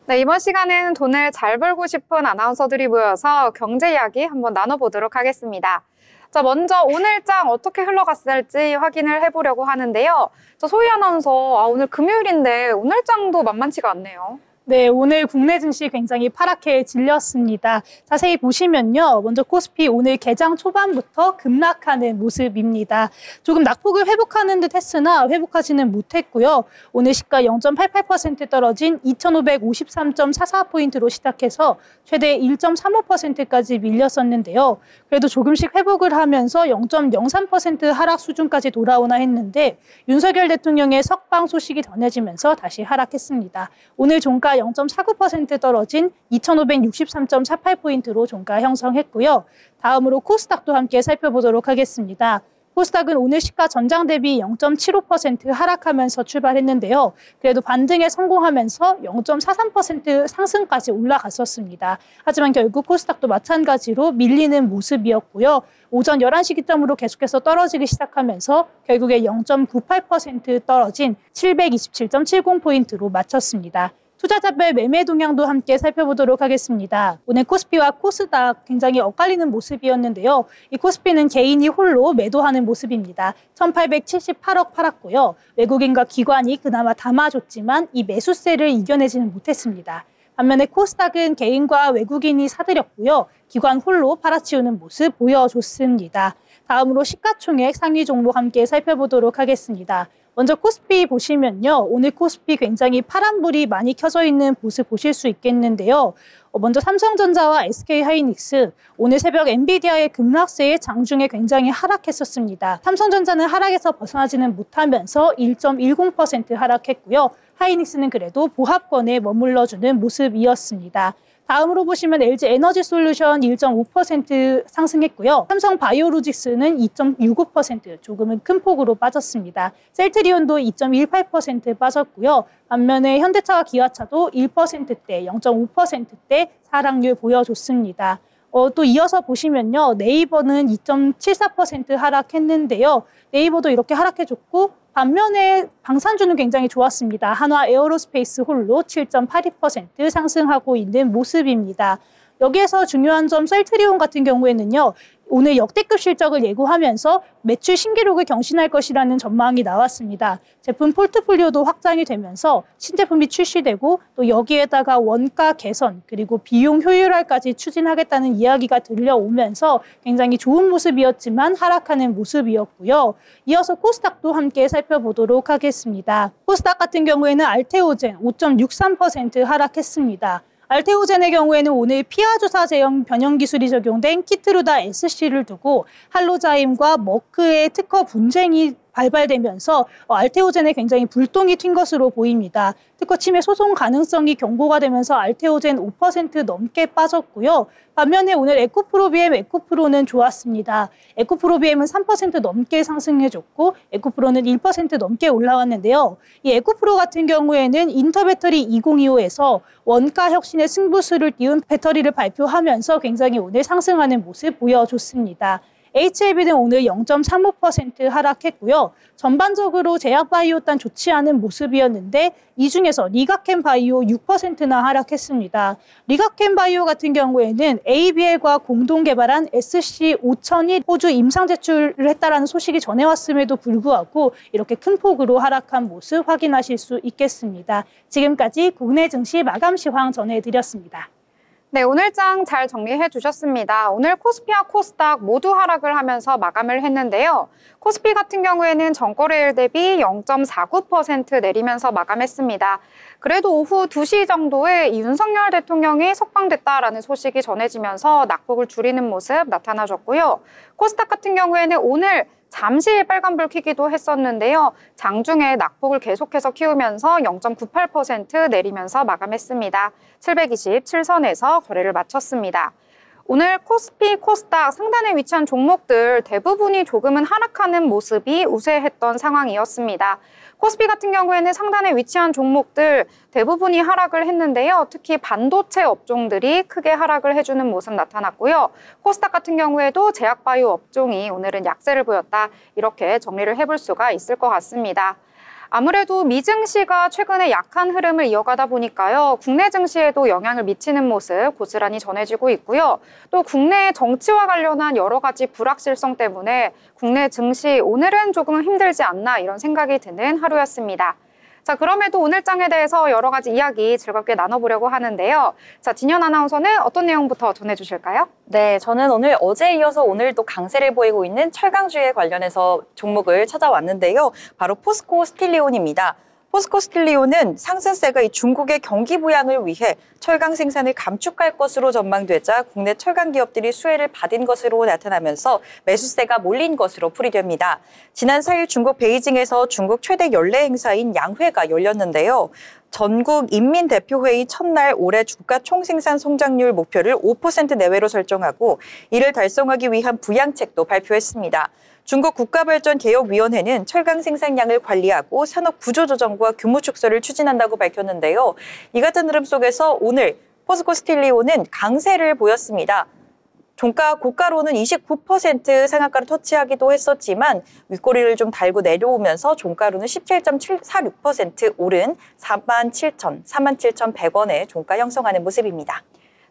네, 이번 시간은 돈을 잘 벌고 싶은 아나운서들이 모여서 경제 이야기 한번 나눠보도록 하겠습니다. 자, 먼저 오늘장 어떻게 흘러갔을지 확인을 해보려고 하는데요. 자, 소희 아나운서, 오늘 금요일인데 오늘장도 만만치가 않네요. 네, 오늘 국내 증시 굉장히 파랗게 질렸습니다. 자세히 보시면요. 먼저 코스피 오늘 개장 초반부터 급락하는 모습입니다. 조금 낙폭을 회복하는 듯 했으나 회복하지는 못했고요. 오늘 시가 0.88% 떨어진 2,553.44포인트로 시작해서 최대 1.35%까지 밀렸었는데요. 그래도 조금씩 회복을 하면서 0.03% 하락 수준까지 돌아오나 했는데 윤석열 대통령의 석방 소식이 전해지면서 다시 하락했습니다. 오늘 종가 0.49% 떨어진 2,563.48포인트로 종가 형성했고요. 다음으로 코스닥도 함께 살펴보도록 하겠습니다. 코스닥은 오늘 시가 전장 대비 0.75% 하락하면서 출발했는데요. 그래도 반등에 성공하면서 0.43% 상승까지 올라갔었습니다. 하지만 결국 코스닥도 마찬가지로 밀리는 모습이었고요. 오전 11시 기점으로 계속해서 떨어지기 시작하면서 결국에 0.98% 떨어진 727.70포인트로 마쳤습니다. 투자자별 매매 동향도 함께 살펴보도록 하겠습니다. 오늘 코스피와 코스닥 굉장히 엇갈리는 모습이었는데요. 이 코스피는 개인이 홀로 매도하는 모습입니다. 1,878억 팔았고요. 외국인과 기관이 그나마 담아줬지만 이 매수세를 이겨내지는 못했습니다. 반면에 코스닥은 개인과 외국인이 사들였고요. 기관 홀로 팔아치우는 모습 보여줬습니다. 다음으로 시가총액 상위 종목 함께 살펴보도록 하겠습니다. 먼저 코스피 보시면요. 오늘 코스피 굉장히 파란불이 많이 켜져 있는 모습 보실 수 있겠는데요. 먼저 삼성전자와 SK하이닉스, 오늘 새벽 엔비디아의 급락세에 장중에 굉장히 하락했었습니다. 삼성전자는 하락에서 벗어나지는 못하면서 1.10% 하락했고요. 하이닉스는 그래도 보합권에 머물러주는 모습이었습니다. 다음으로 보시면 LG에너지솔루션 1.5% 상승했고요. 삼성바이오로직스는 2.65% 조금은 큰 폭으로 빠졌습니다. 셀트리온도 2.18% 빠졌고요. 반면에 현대차와 기아차도 1%대, 0.5%대 하락률 보여줬습니다. 또 이어서 보시면요. 네이버는 2.74% 하락했는데요. 네이버도 이렇게 하락해줬고 반면에 방산주는 굉장히 좋았습니다. 한화 에어로스페이스 홀로 7.82% 상승하고 있는 모습입니다. 여기에서 중요한 점 셀트리온 같은 경우에는요. 오늘 역대급 실적을 예고하면서 매출 신기록을 경신할 것이라는 전망이 나왔습니다. 제품 포트폴리오도 확장이 되면서 신제품이 출시되고 또 여기에다가 원가 개선 그리고 비용 효율화까지 추진하겠다는 이야기가 들려오면서 굉장히 좋은 모습이었지만 하락하는 모습이었고요. 이어서 코스닥도 함께 살펴보도록 하겠습니다. 코스닥 같은 경우에는 알테오젠 5.63% 하락했습니다. 알테오젠의 경우에는 오늘 피하주사 제형 변형 기술이 적용된 키트루다 SC를 두고 할로자임과 머크의 특허 분쟁이 발발되면서 알테오젠에 굉장히 불똥이 튄 것으로 보입니다. 특허 침해 소송 가능성이 경고가 되면서 알테오젠 5% 넘게 빠졌고요. 반면에 오늘 에코프로비엠, 에코프로는 좋았습니다. 에코프로비엠은 3% 넘게 상승해줬고 에코프로는 1% 넘게 올라왔는데요. 이 에코프로 같은 경우에는 인터배터리 2025에서 원가 혁신의 승부수를 띄운 배터리를 발표하면서 굉장히 오늘 상승하는 모습 보여줬습니다. HLB는 오늘 0.35% 하락했고요. 전반적으로 제약바이오단 좋지 않은 모습이었는데 이 중에서 리가켄바이오 6%나 하락했습니다. 리가켄바이오 같은 경우에는 ABL과 공동 개발한 SC5000이 호주 임상 제출을 했다라는 소식이 전해왔음에도 불구하고 이렇게 큰 폭으로 하락한 모습 확인하실 수 있겠습니다. 지금까지 국내 증시 마감 시황 전해드렸습니다. 네, 오늘장 잘 정리해 주셨습니다. 오늘 코스피와 코스닥 모두 하락을 하면서 마감을 했는데요. 코스피 같은 경우에는 전거래일 대비 0.49% 내리면서 마감했습니다. 그래도 오후 2시 정도에 이 윤석열 대통령이 석방됐다라는 소식이 전해지면서 낙폭을 줄이는 모습 나타나줬고요. 코스닥 같은 경우에는 오늘 잠시 빨간불 켜기도 했었는데요. 장중에 낙폭을 계속해서 키우면서 0.98% 내리면서 마감했습니다. 727선에서 거래를 마쳤습니다. 오늘 코스피, 코스닥 상단에 위치한 종목들 대부분이 조금은 하락하는 모습이 우세했던 상황이었습니다. 코스피 같은 경우에는 상단에 위치한 종목들 대부분이 하락을 했는데요. 특히 반도체 업종들이 크게 하락을 해주는 모습 나타났고요. 코스닥 같은 경우에도 제약바이오 업종이 오늘은 약세를 보였다. 이렇게 정리를 해볼 수가 있을 것 같습니다. 아무래도 미증시가 최근에 약한 흐름을 이어가다 보니까요. 국내 증시에도 영향을 미치는 모습 고스란히 전해지고 있고요. 또 국내 정치와 관련한 여러 가지 불확실성 때문에 국내 증시 오늘은 조금은 힘들지 않나 이런 생각이 드는 하루였습니다. 자, 그럼에도 오늘 장에 대해서 여러 가지 이야기 즐겁게 나눠보려고 하는데요. 자, 진현 아나운서는 어떤 내용부터 전해주실까요? 네, 저는 오늘 어제에 이어서 오늘도 강세를 보이고 있는 철강주에 관련해서 종목을 찾아왔는데요. 바로 포스코 스틸리온입니다. 포스코 스틸리온은 상승세가 이 중국의 경기 부양을 위해 철강 생산을 감축할 것으로 전망되자 국내 철강 기업들이 수혜를 받은 것으로 나타나면서 매수세가 몰린 것으로 풀이됩니다. 지난 4일 중국 베이징에서 중국 최대 연례 행사인 양회가 열렸는데요. 전국 인민대표회의 첫날 올해 주가 총생산 성장률 목표를 5% 내외로 설정하고 이를 달성하기 위한 부양책도 발표했습니다. 중국 국가발전개혁위원회는 철강 생산량을 관리하고 산업 구조조정과 규모 축소를 추진한다고 밝혔는데요. 이 같은 흐름 속에서 오늘 포스코 스틸리온은 강세를 보였습니다. 종가 고가로는 29% 상한가를 터치하기도 했었지만 윗꼬리를 좀 달고 내려오면서 종가로는 17.46% 오른 47,100원의 종가 형성하는 모습입니다.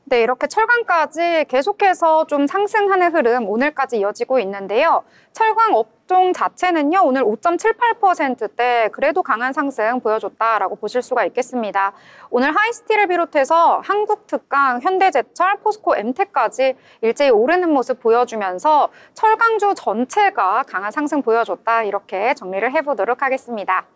네, 이렇게 철강까지 계속해서 좀 상승하는 흐름 오늘까지 이어지고 있는데요. 철강 업종 자체는요, 오늘 5.78%대 그래도 강한 상승 보여줬다라고 보실 수가 있겠습니다. 오늘 하이스틸을 비롯해서 한국특강, 현대제철, 포스코 엠텍까지 일제히 오르는 모습 보여주면서 철강주 전체가 강한 상승 보여줬다 이렇게 정리를 해보도록 하겠습니다.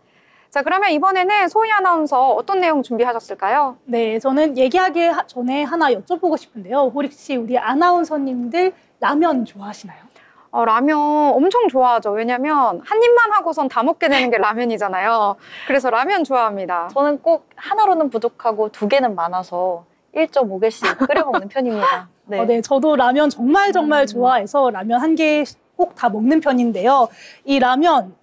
자, 그러면 이번에는 소희 아나운서 어떤 내용 준비하셨을까요? 네, 저는 얘기하기 전에 하나 여쭤보고 싶은데요. 혹시 우리 아나운서님들 라면 좋아하시나요? 라면 엄청 좋아하죠. 왜냐면 한 입만 하고선 다 먹게 되는 게 라면이잖아요. 그래서 라면 좋아합니다. 저는 꼭 하나로는 부족하고 두 개는 많아서 1.5개씩 끓여 먹는 편입니다. 네. 네, 저도 라면 정말 좋아해서 라면 한 개 꼭 다 먹는 편인데요. 이 라면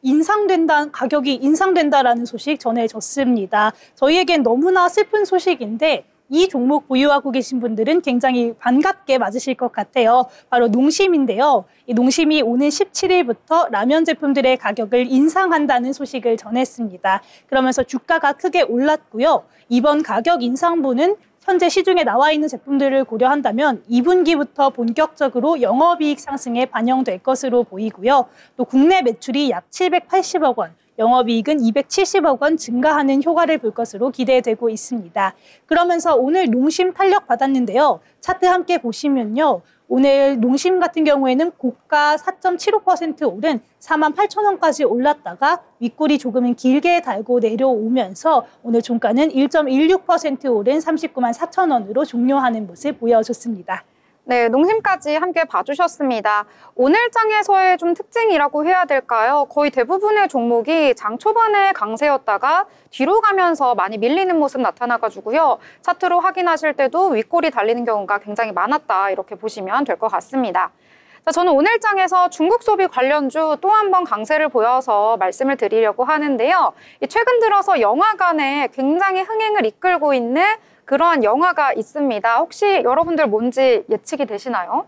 가격이 인상된다라는 소식 전해졌습니다. 저희에겐 너무나 슬픈 소식인데 이 종목 보유하고 계신 분들은 굉장히 반갑게 맞으실 것 같아요. 바로 농심인데요. 이 농심이 오는 17일부터 라면 제품들의 가격을 인상한다는 소식을 전했습니다. 그러면서 주가가 크게 올랐고요. 이번 가격 인상분은 현재 시중에 나와 있는 제품들을 고려한다면 2분기부터 본격적으로 영업이익 상승에 반영될 것으로 보이고요. 또 국내 매출이 약 780억 원, 영업이익은 270억 원 증가하는 효과를 볼 것으로 기대되고 있습니다. 그러면서 오늘 농심 탄력 받았는데요. 차트 함께 보시면요. 오늘 농심 같은 경우에는 고가 4.75% 오른 48,000원까지 올랐다가 윗꼬리 조금은 길게 달고 내려오면서 오늘 종가는 1.16% 오른 39만 4천원으로 종료하는 모습 보여줬습니다. 네, 농심까지 함께 봐주셨습니다. 오늘 장에서의 좀 특징이라고 해야 될까요? 거의 대부분의 종목이 장 초반에 강세였다가 뒤로 가면서 많이 밀리는 모습 나타나가지고요. 차트로 확인하실 때도 윗꼬리 달리는 경우가 굉장히 많았다. 이렇게 보시면 될 것 같습니다. 자, 저는 오늘 장에서 중국 소비 관련주 또 한 번 강세를 보여서 말씀을 드리려고 하는데요. 최근 들어서 영화관에 굉장히 흥행을 이끌고 있는 그러한 영화가 있습니다. 혹시 여러분들 뭔지 예측이 되시나요?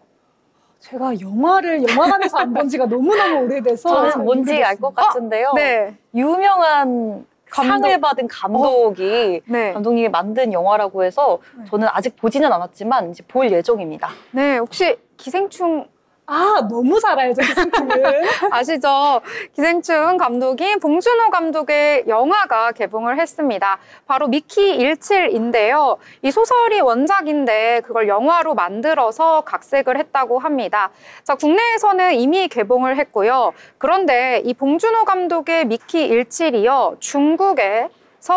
제가 영화를 영화관에서 안 본 지가 너무너무 오래돼서 저는 뭔지 알 것 같은데요. 네. 유명한 상을 받은 감독이 네. 감독님이 만든 영화라고 해서 저는 아직 보지는 않았지만 이제 볼 예정입니다. 네, 혹시 기생충 너무 잘 알죠, 기생충은. 아시죠? 기생충 감독인 봉준호 감독의 영화가 개봉을 했습니다. 바로 미키 17인데요. 이 소설이 원작인데 그걸 영화로 만들어서 각색을 했다고 합니다. 자, 국내에서는 이미 개봉을 했고요. 그런데 이 봉준호 감독의 미키 17이요. 중국의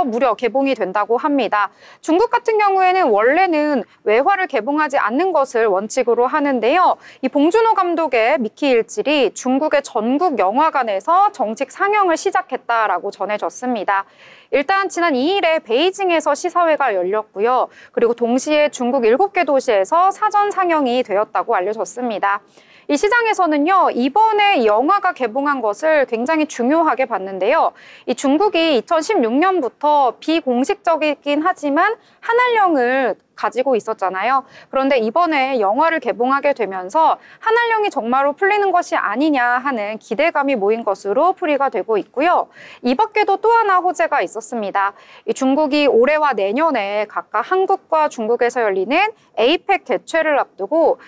무려 개봉이 된다고 합니다. 중국 같은 경우에는 원래는 외화를 개봉하지 않는 것을 원칙으로 하는데요. 이 봉준호 감독의 미키 일질이 중국의 전국 영화관에서 정식 상영을 시작했다라고 전해졌습니다. 일단 지난 2일에 베이징에서 시사회가 열렸고요. 그리고 동시에 중국 7개 도시에서 사전 상영이 되었다고 알려졌습니다. 이 시장에서는요, 이번에 영화가 개봉한 것을 굉장히 중요하게 봤는데요. 이 중국이 2016년부터 비공식적이긴 하지만 한알령을 가지고 있었잖아요. 그런데 이번에 영화를 개봉하게 되면서 한알령이 정말로 풀리는 것이 아니냐 하는 기대감이 모인 것으로 풀이가 되고 있고요. 이 밖에도 또 하나 호재가 있었습니다. 이 중국이 올해와 내년에 각각 한국과 중국에서 열리는 에이펙 개최를 앞두고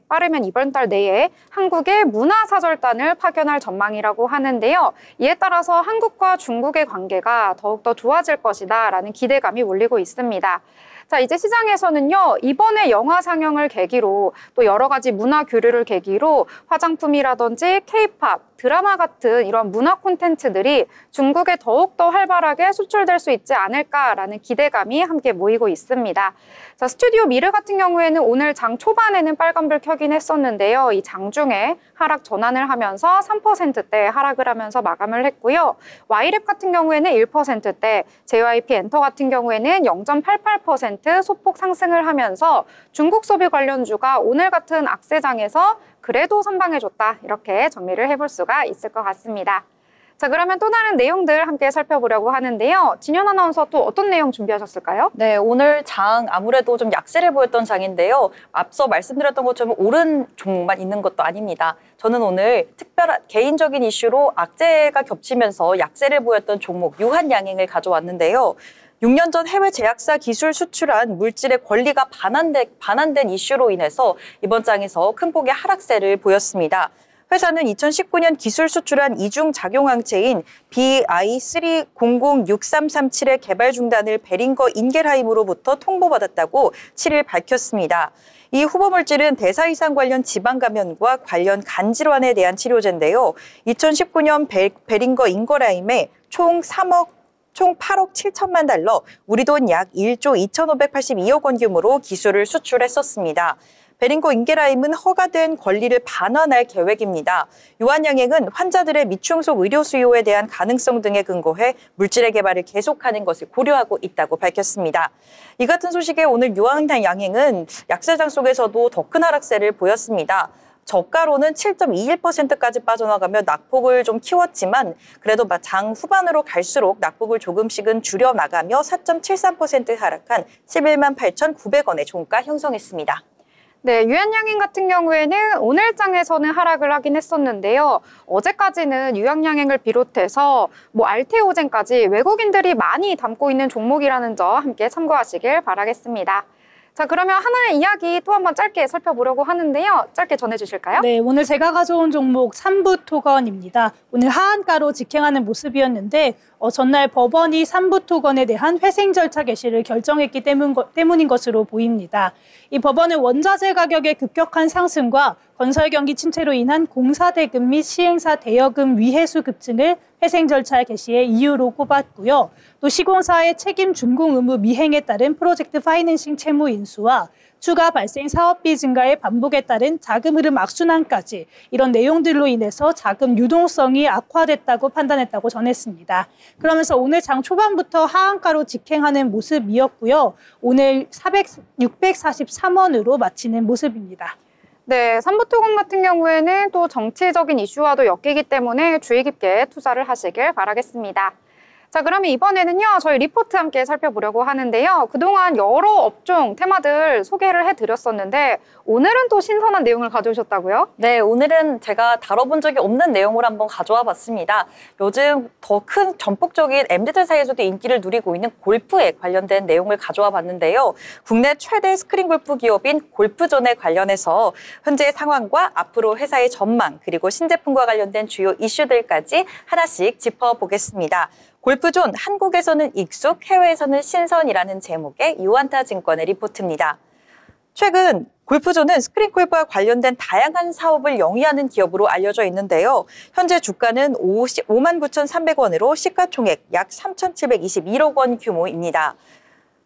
빠르면 이번 달 내에 한국의 문화사절단을 파견할 전망이라고 하는데요. 이에 따라서 한국과 중국의 관계가 더욱더 좋아질 것이다라는 기대감이 몰리고 있습니다. 자, 이제 시장에서는요, 이번에 영화 상영을 계기로 또 여러 가지 문화 교류를 계기로 화장품이라든지 K-팝, 드라마 같은 이런 문화 콘텐츠들이 중국에 더욱더 활발하게 수출될 수 있지 않을까라는 기대감이 함께 모이고 있습니다. 자, 스튜디오 미르 같은 경우에는 오늘 장 초반에는 빨간불 켜긴 했었는데요. 이 장중에 하락 전환을 하면서 3%대 하락을 하면서 마감을 했고요. Y랩 같은 경우에는 1%대, JYP 엔터 같은 경우에는 0.88% 소폭 상승을 하면서 중국 소비 관련주가 오늘 같은 악세장에서 그래도 선방해줬다, 이렇게 정리를 해볼 수가 있을 것 같습니다. 자, 그러면 또 다른 내용들 함께 살펴보려고 하는데요. 진현 아나운서 또 어떤 내용 준비하셨을까요? 네, 오늘 장 아무래도 좀 약세를 보였던 장인데요. 앞서 말씀드렸던 것처럼 오른 종목만 있는 것도 아닙니다. 저는 오늘 특별한 개인적인 이슈로 악재가 겹치면서 약세를 보였던 종목 유한양행을 가져왔는데요. 6년 전 해외 제약사 기술 수출한 물질의 권리가 반환된 이슈로 인해서 이번 장에서 큰 폭의 하락세를 보였습니다. 회사는 2019년 기술 수출한 이중 작용항체인 BI3006337의 개발 중단을 베링거 인겔하임으로부터 통보받았다고 7일 밝혔습니다. 이 후보 물질은 대사이상 관련 지방 감염과 관련 간질환에 대한 치료제인데요. 2019년 베링거 인겔하임에 총 8억 7천만 달러, 우리 돈 약 1조 2,582억 원 규모로 기술을 수출했었습니다. 베링거 인겔하임은 허가된 권리를 반환할 계획입니다. 유한양행은 환자들의 미충속 의료 수요에 대한 가능성 등에 근거해 물질의 개발을 계속하는 것을 고려하고 있다고 밝혔습니다. 이 같은 소식에 오늘 유한양행은 약세장 속에서도 더 큰 하락세를 보였습니다. 저가로는 7.21%까지 빠져나가며 낙폭을 좀 키웠지만 그래도 장 후반으로 갈수록 낙폭을 조금씩은 줄여나가며 4.73% 하락한 11만 8,900원의 종가 형성했습니다. 네, 유한양행 같은 경우에는 오늘 장에서는 하락을 하긴 했었는데요. 어제까지는 유한양행을 비롯해서 알테오젠까지 외국인들이 많이 담고 있는 종목이라는 점 함께 참고하시길 바라겠습니다. 자, 그러면 하나의 이야기 또 한번 짧게 살펴보려고 하는데요. 짧게 전해주실까요? 네, 오늘 제가 가져온 종목 삼부토건입니다. 오늘 하한가로 직행하는 모습이었는데 전날 법원이 삼부토건에 대한 회생 절차 개시를 결정했기 때문인 것으로 보입니다. 이 법원은 원자재 가격의 급격한 상승과 건설 경기 침체로 인한 공사 대금 및 시행사 대여금 위해수 급증을 회생 절차 개시의 이유로 꼽았고요. 또 시공사의 책임 준공 의무 미행에 따른 프로젝트 파이낸싱 채무 인수와 추가 발생 사업비 증가의 반복에 따른 자금 흐름 악순환까지 이런 내용들로 인해서 자금 유동성이 악화됐다고 판단했다고 전했습니다. 그러면서 오늘 장 초반부터 하한가로 직행하는 모습이었고요. 오늘 643원으로 마치는 모습입니다. 네, 삼부토건 같은 경우에는 또 정치적인 이슈와도 엮이기 때문에 주의 깊게 투자를 하시길 바라겠습니다. 자, 그러면 이번에는요, 저희 리포트 함께 살펴보려고 하는데요. 그동안 여러 업종 테마들 소개를 해드렸었는데 오늘은 또 신선한 내용을 가져오셨다고요? 네, 오늘은 제가 다뤄본 적이 없는 내용을 한번 가져와 봤습니다. 요즘 더 큰 전폭적인 MZ들 사이에서도 인기를 누리고 있는 골프에 관련된 내용을 가져와 봤는데요. 국내 최대 스크린 골프 기업인 골프존에 관련해서 현재의 상황과 앞으로 회사의 전망, 그리고 신제품과 관련된 주요 이슈들까지 하나씩 짚어보겠습니다. 골프존, 한국에서는 익숙, 해외에서는 신선이라는 제목의 유안타 증권의 리포트입니다. 최근 골프존은 스크린 골프와 관련된 다양한 사업을 영위하는 기업으로 알려져 있는데요. 현재 주가는 59,300원으로 시가총액 약 3,721억 원 규모입니다.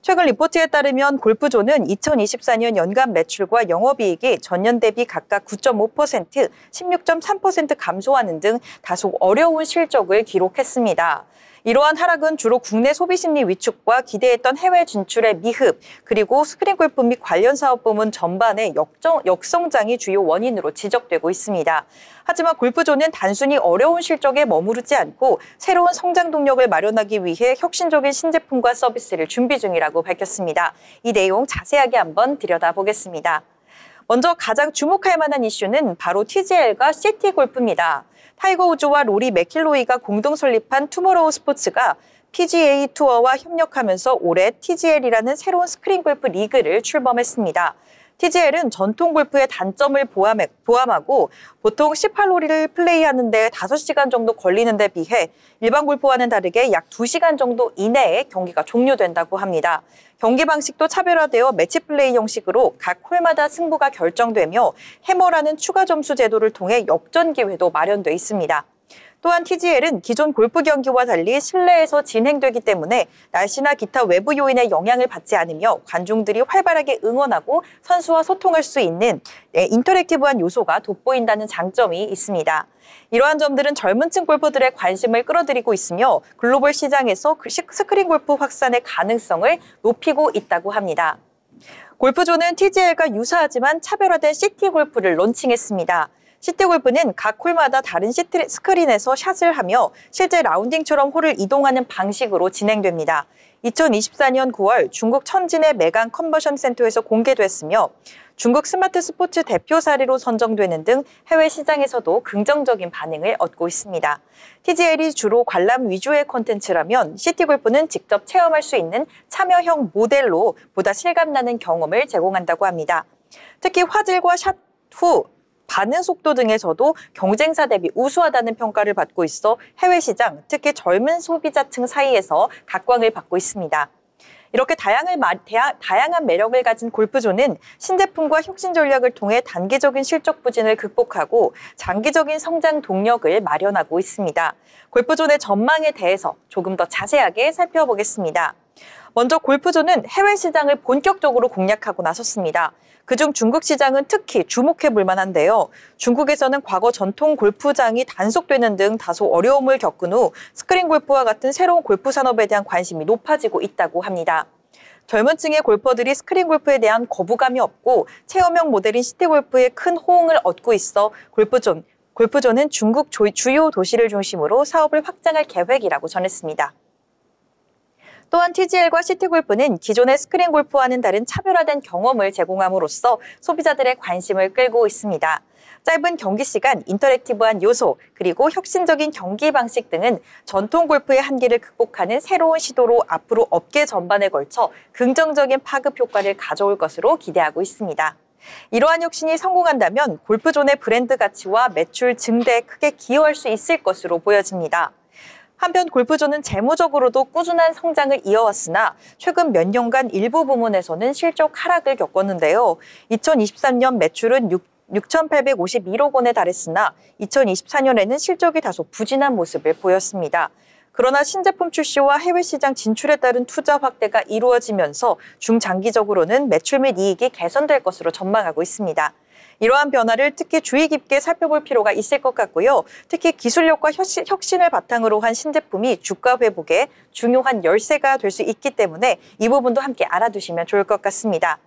최근 리포트에 따르면 골프존은 2024년 연간 매출과 영업이익이 전년 대비 각각 9.5%, 16.3% 감소하는 등 다소 어려운 실적을 기록했습니다. 이러한 하락은 주로 국내 소비심리 위축과 기대했던 해외 진출의 미흡, 그리고 스크린 골프 및 관련 사업 부문 전반의 역성장이 주요 원인으로 지적되고 있습니다. 하지만 골프존은 단순히 어려운 실적에 머무르지 않고 새로운 성장 동력을 마련하기 위해 혁신적인 신제품과 서비스를 준비 중이라고 밝혔습니다. 이 내용 자세하게 한번 들여다보겠습니다. 먼저 가장 주목할 만한 이슈는 바로 TGL과 시티골프입니다. 타이거 우즈와 로리 맥킬로이가 공동 설립한 투모로우 스포츠가 PGA 투어와 협력하면서 올해 TGL이라는 새로운 스크린 골프 리그를 출범했습니다. TGL은 전통 골프의 단점을 포함하고 보통 18홀을 플레이하는 데 5시간 정도 걸리는 데 비해 일반 골프와는 다르게 약 2시간 정도 이내에 경기가 종료된다고 합니다. 경기 방식도 차별화되어 매치 플레이 형식으로 각 홀마다 승부가 결정되며 해머라는 추가 점수 제도를 통해 역전 기회도 마련돼 있습니다. 또한 TGL은 기존 골프 경기와 달리 실내에서 진행되기 때문에 날씨나 기타 외부 요인의 영향을 받지 않으며 관중들이 활발하게 응원하고 선수와 소통할 수 있는 인터랙티브한 요소가 돋보인다는 장점이 있습니다. 이러한 점들은 젊은 층 골퍼들의 관심을 끌어들이고 있으며 글로벌 시장에서 스크린 골프 확산의 가능성을 높이고 있다고 합니다. 골프존은 TGL과 유사하지만 차별화된 시티 골프를 론칭했습니다. 시티골프는 각 홀마다 다른 스크린에서 샷을 하며 실제 라운딩처럼 홀을 이동하는 방식으로 진행됩니다. 2024년 9월 중국 천진의 메강 컨버션 센터에서 공개됐으며 중국 스마트 스포츠 대표 사례로 선정되는 등 해외 시장에서도 긍정적인 반응을 얻고 있습니다. TGL이 주로 관람 위주의 콘텐츠라면 시티골프는 직접 체험할 수 있는 참여형 모델로 보다 실감나는 경험을 제공한다고 합니다. 특히 화질과 샷 후 반응 속도 등에서도 경쟁사 대비 우수하다는 평가를 받고 있어 해외 시장, 특히 젊은 소비자층 사이에서 각광을 받고 있습니다. 이렇게 다양한 매력을 가진 골프존은 신제품과 혁신 전략을 통해 단기적인 실적 부진을 극복하고 장기적인 성장 동력을 마련하고 있습니다. 골프존의 전망에 대해서 조금 더 자세하게 살펴보겠습니다. 먼저 골프존은 해외 시장을 본격적으로 공략하고 나섰습니다. 그중 중국 시장은 특히 주목해 볼 만한데요. 중국에서는 과거 전통 골프장이 단속되는 등 다소 어려움을 겪은 후 스크린 골프와 같은 새로운 골프 산업에 대한 관심이 높아지고 있다고 합니다. 젊은 층의 골퍼들이 스크린 골프에 대한 거부감이 없고 체험형 모델인 시티골프에 큰 호응을 얻고 있어 골프존은 중국 주요 도시를 중심으로 사업을 확장할 계획이라고 전했습니다. 또한 TGL과 시티골프는 기존의 스크린 골프와는 다른 차별화된 경험을 제공함으로써 소비자들의 관심을 끌고 있습니다. 짧은 경기 시간, 인터랙티브한 요소, 그리고 혁신적인 경기 방식 등은 전통 골프의 한계를 극복하는 새로운 시도로 앞으로 업계 전반에 걸쳐 긍정적인 파급 효과를 가져올 것으로 기대하고 있습니다. 이러한 혁신이 성공한다면 골프존의 브랜드 가치와 매출 증대에 크게 기여할 수 있을 것으로 보여집니다. 한편 골프존은 재무적으로도 꾸준한 성장을 이어왔으나 최근 몇 년간 일부 부문에서는 실적 하락을 겪었는데요. 2023년 매출은 6,851억 원에 달했으나 2024년에는 실적이 다소 부진한 모습을 보였습니다. 그러나 신제품 출시와 해외 시장 진출에 따른 투자 확대가 이루어지면서 중장기적으로는 매출 및 이익이 개선될 것으로 전망하고 있습니다. 이러한 변화를 특히 주의 깊게 살펴볼 필요가 있을 것 같고요. 특히 기술력과 혁신을 바탕으로 한 신제품이 주가 회복에 중요한 열쇠가 될 수 있기 때문에 이 부분도 함께 알아두시면 좋을 것 같습니다.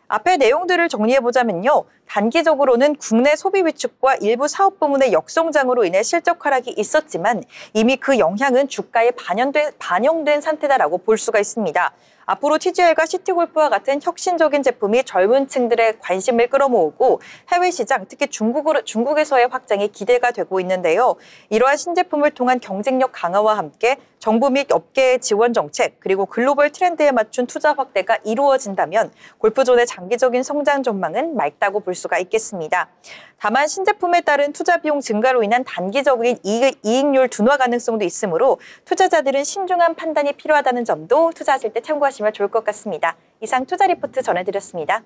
앞의 내용들을 정리해보자면요. 단기적으로는 국내 소비 위축과 일부 사업 부문의 역성장으로 인해 실적 하락이 있었지만 이미 그 영향은 주가에 반영된 상태다라고 볼 수가 있습니다. 앞으로 TGL과 시티골프와 같은 혁신적인 제품이 젊은 층들의 관심을 끌어모으고 해외 시장, 특히 중국에서의 확장이 기대가 되고 있는데요. 이러한 신제품을 통한 경쟁력 강화와 함께 정부 및 업계의 지원 정책, 그리고 글로벌 트렌드에 맞춘 투자 확대가 이루어진다면 골프존의 장기적인 성장 전망은 맑다고 볼 수가 있겠습니다. 다만 신제품에 따른 투자 비용 증가로 인한 단기적인 이익률 둔화 가능성도 있으므로 투자자들은 신중한 판단이 필요하다는 점도 투자하실 때 참고하시면 좋을 것 같습니다. 이상 투자 리포트 전해드렸습니다.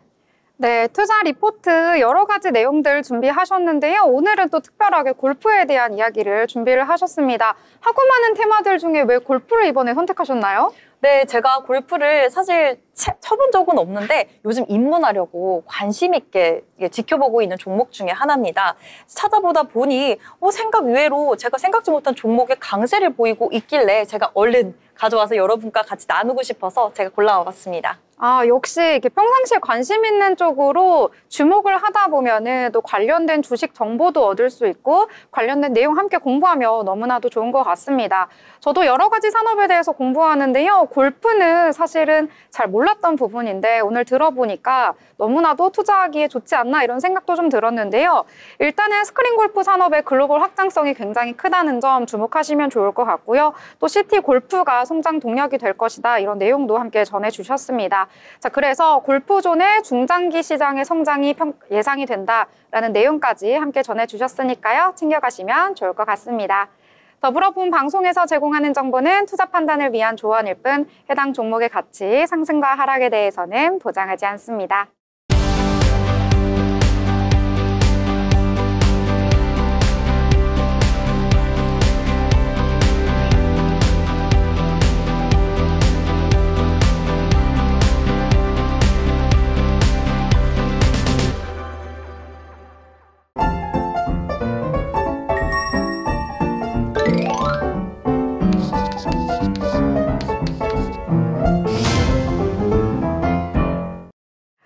네, 투자 리포트 여러 가지 내용들 준비하셨는데요. 오늘은 또 특별하게 골프에 대한 이야기를 준비를 하셨습니다. 하고 많은 테마들 중에 왜 골프를 이번에 선택하셨나요? 네, 제가 골프를 사실 쳐본 적은 없는데 요즘 입문하려고 관심 있게 지켜보고 있는 종목 중에 하나입니다. 찾아보다 보니 생각 외로 제가 생각지 못한 종목에 강세를 보이고 있길래 제가 얼른 가져와서 여러분과 같이 나누고 싶어서 제가 골라와 봤습니다. 아, 역시 이렇게 평상시에 관심 있는 쪽으로 주목을 하다 보면은 또 관련된 주식 정보도 얻을 수 있고 관련된 내용 함께 공부하면 너무나도 좋은 것 같습니다. 저도 여러 가지 산업에 대해서 공부하는데요. 골프는 사실은 잘 몰랐던 부분인데 오늘 들어보니까 너무나도 투자하기에 좋지 않나 이런 생각도 좀 들었는데요. 일단은 스크린 골프 산업의 글로벌 확장성이 굉장히 크다는 점 주목하시면 좋을 것 같고요. 또 시티 골프가 성장 동력이 될 것이다 이런 내용도 함께 전해주셨습니다. 자, 그래서 골프존의 중장기 시장의 성장이 예상이 된다라는 내용까지 함께 전해주셨으니까요. 챙겨가시면 좋을 것 같습니다. 더불어 본 방송에서 제공하는 정보는 투자 판단을 위한 조언일 뿐 해당 종목의 가치, 상승과 하락에 대해서는 보장하지 않습니다.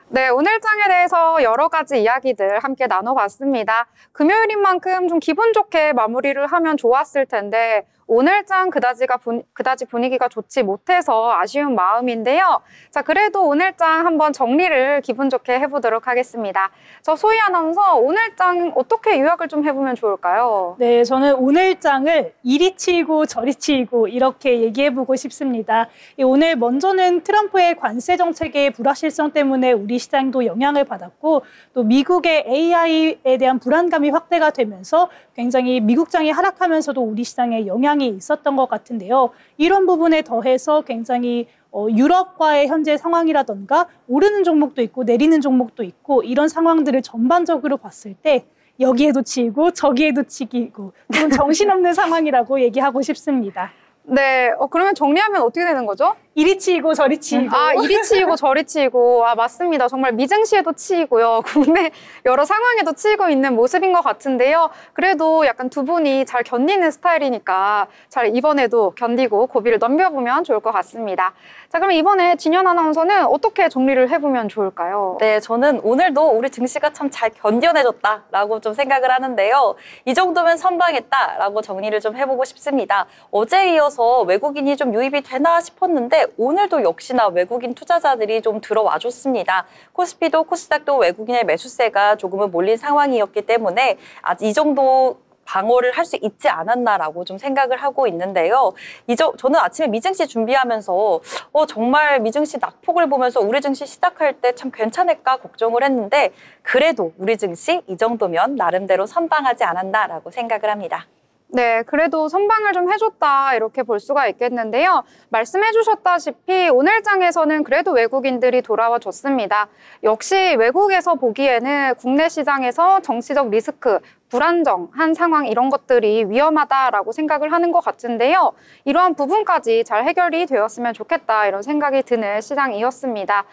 네, 오늘 장에 대해서 여러 가지 이야기들 함께 나눠봤습니다. 금요일인 만큼 좀 기분 좋게 마무리를 하면 좋았을 텐데 오늘 장 그다지 분위기가 좋지 못해서 아쉬운 마음인데요. 자, 그래도 오늘 장 한번 정리를 기분 좋게 해보도록 하겠습니다. 저 소희 아나운서 오늘 장 어떻게 요약을 좀 해보면 좋을까요? 네, 저는 오늘 장을 이리 치이고 저리 치이고 이렇게 얘기해보고 싶습니다. 오늘 먼저는 트럼프의 관세 정책의 불확실성 때문에 우리 시장도 영향을 받았고 또 미국의 AI에 대한 불안감이 확대가 되면서 굉장히 미국장이 하락하면서도 우리 시장에 영향이 있었던 것 같은데요. 이런 부분에 더해서 굉장히 유럽과의 현재 상황이라던가 오르는 종목도 있고 내리는 종목도 있고 이런 상황들을 전반적으로 봤을 때 여기에도 치이고 저기에도 치이고 좀 정신없는 상황이라고 얘기하고 싶습니다. 네, 그러면 정리하면 어떻게 되는 거죠? 이리 치이고 저리 치이고. 아, 이리 치이고 저리 치이고. 아, 맞습니다. 정말 미증시에도 치이고요. 국내 여러 상황에도 치이고 있는 모습인 것 같은데요. 그래도 약간 두 분이 잘 견디는 스타일이니까 잘 이번에도 견디고 고비를 넘겨보면 좋을 것 같습니다. 자, 그럼 이번에 진현 아나운서는 어떻게 정리를 해보면 좋을까요? 네, 저는 오늘도 우리 증시가 참 잘 견뎌내줬다라고 좀 생각을 하는데요. 이 정도면 선방했다라고 정리를 좀 해보고 싶습니다. 어제에 이어서 외국인이 좀 유입이 되나 싶었는데 오늘도 역시나 외국인 투자자들이 좀 들어와줬습니다. 코스피도 코스닥도 외국인의 매수세가 조금은 몰린 상황이었기 때문에 이 정도 방어를 할 수 있지 않았나라고 좀 생각을 하고 있는데요. 저는 아침에 미증시 준비하면서 정말 미증시 낙폭을 보면서 우리 증시 시작할 때 참 괜찮을까 걱정을 했는데 그래도 우리 증시 이 정도면 나름대로 선방하지 않았나라고 생각을 합니다. 네, 그래도 선방을 좀 해줬다 이렇게 볼 수가 있겠는데요. 말씀해 주셨다시피 오늘 장에서는 그래도 외국인들이 돌아와 줬습니다. 역시 외국에서 보기에는 국내 시장에서 정치적 리스크, 불안정한 상황 이런 것들이 위험하다라고 생각을 하는 것 같은데요. 이러한 부분까지 잘 해결이 되었으면 좋겠다 이런 생각이 드는 시장이었습니다.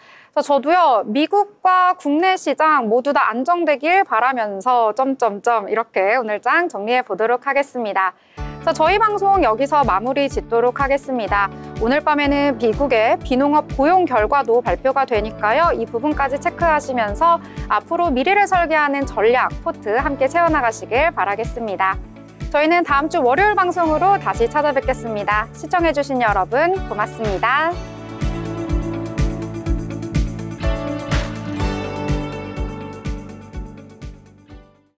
저도요, 미국과 국내 시장 모두 다 안정되길 바라면서 이렇게 오늘 장 정리해 보도록 하겠습니다. 자, 저희 방송 여기서 마무리 짓도록 하겠습니다. 오늘 밤에는 미국의 비농업 고용 결과도 발표가 되니까요. 이 부분까지 체크하시면서 앞으로 미래를 설계하는 전략, 포트 함께 세워나가시길 바라겠습니다. 저희는 다음 주 월요일 방송으로 다시 찾아뵙겠습니다. 시청해주신 여러분 고맙습니다.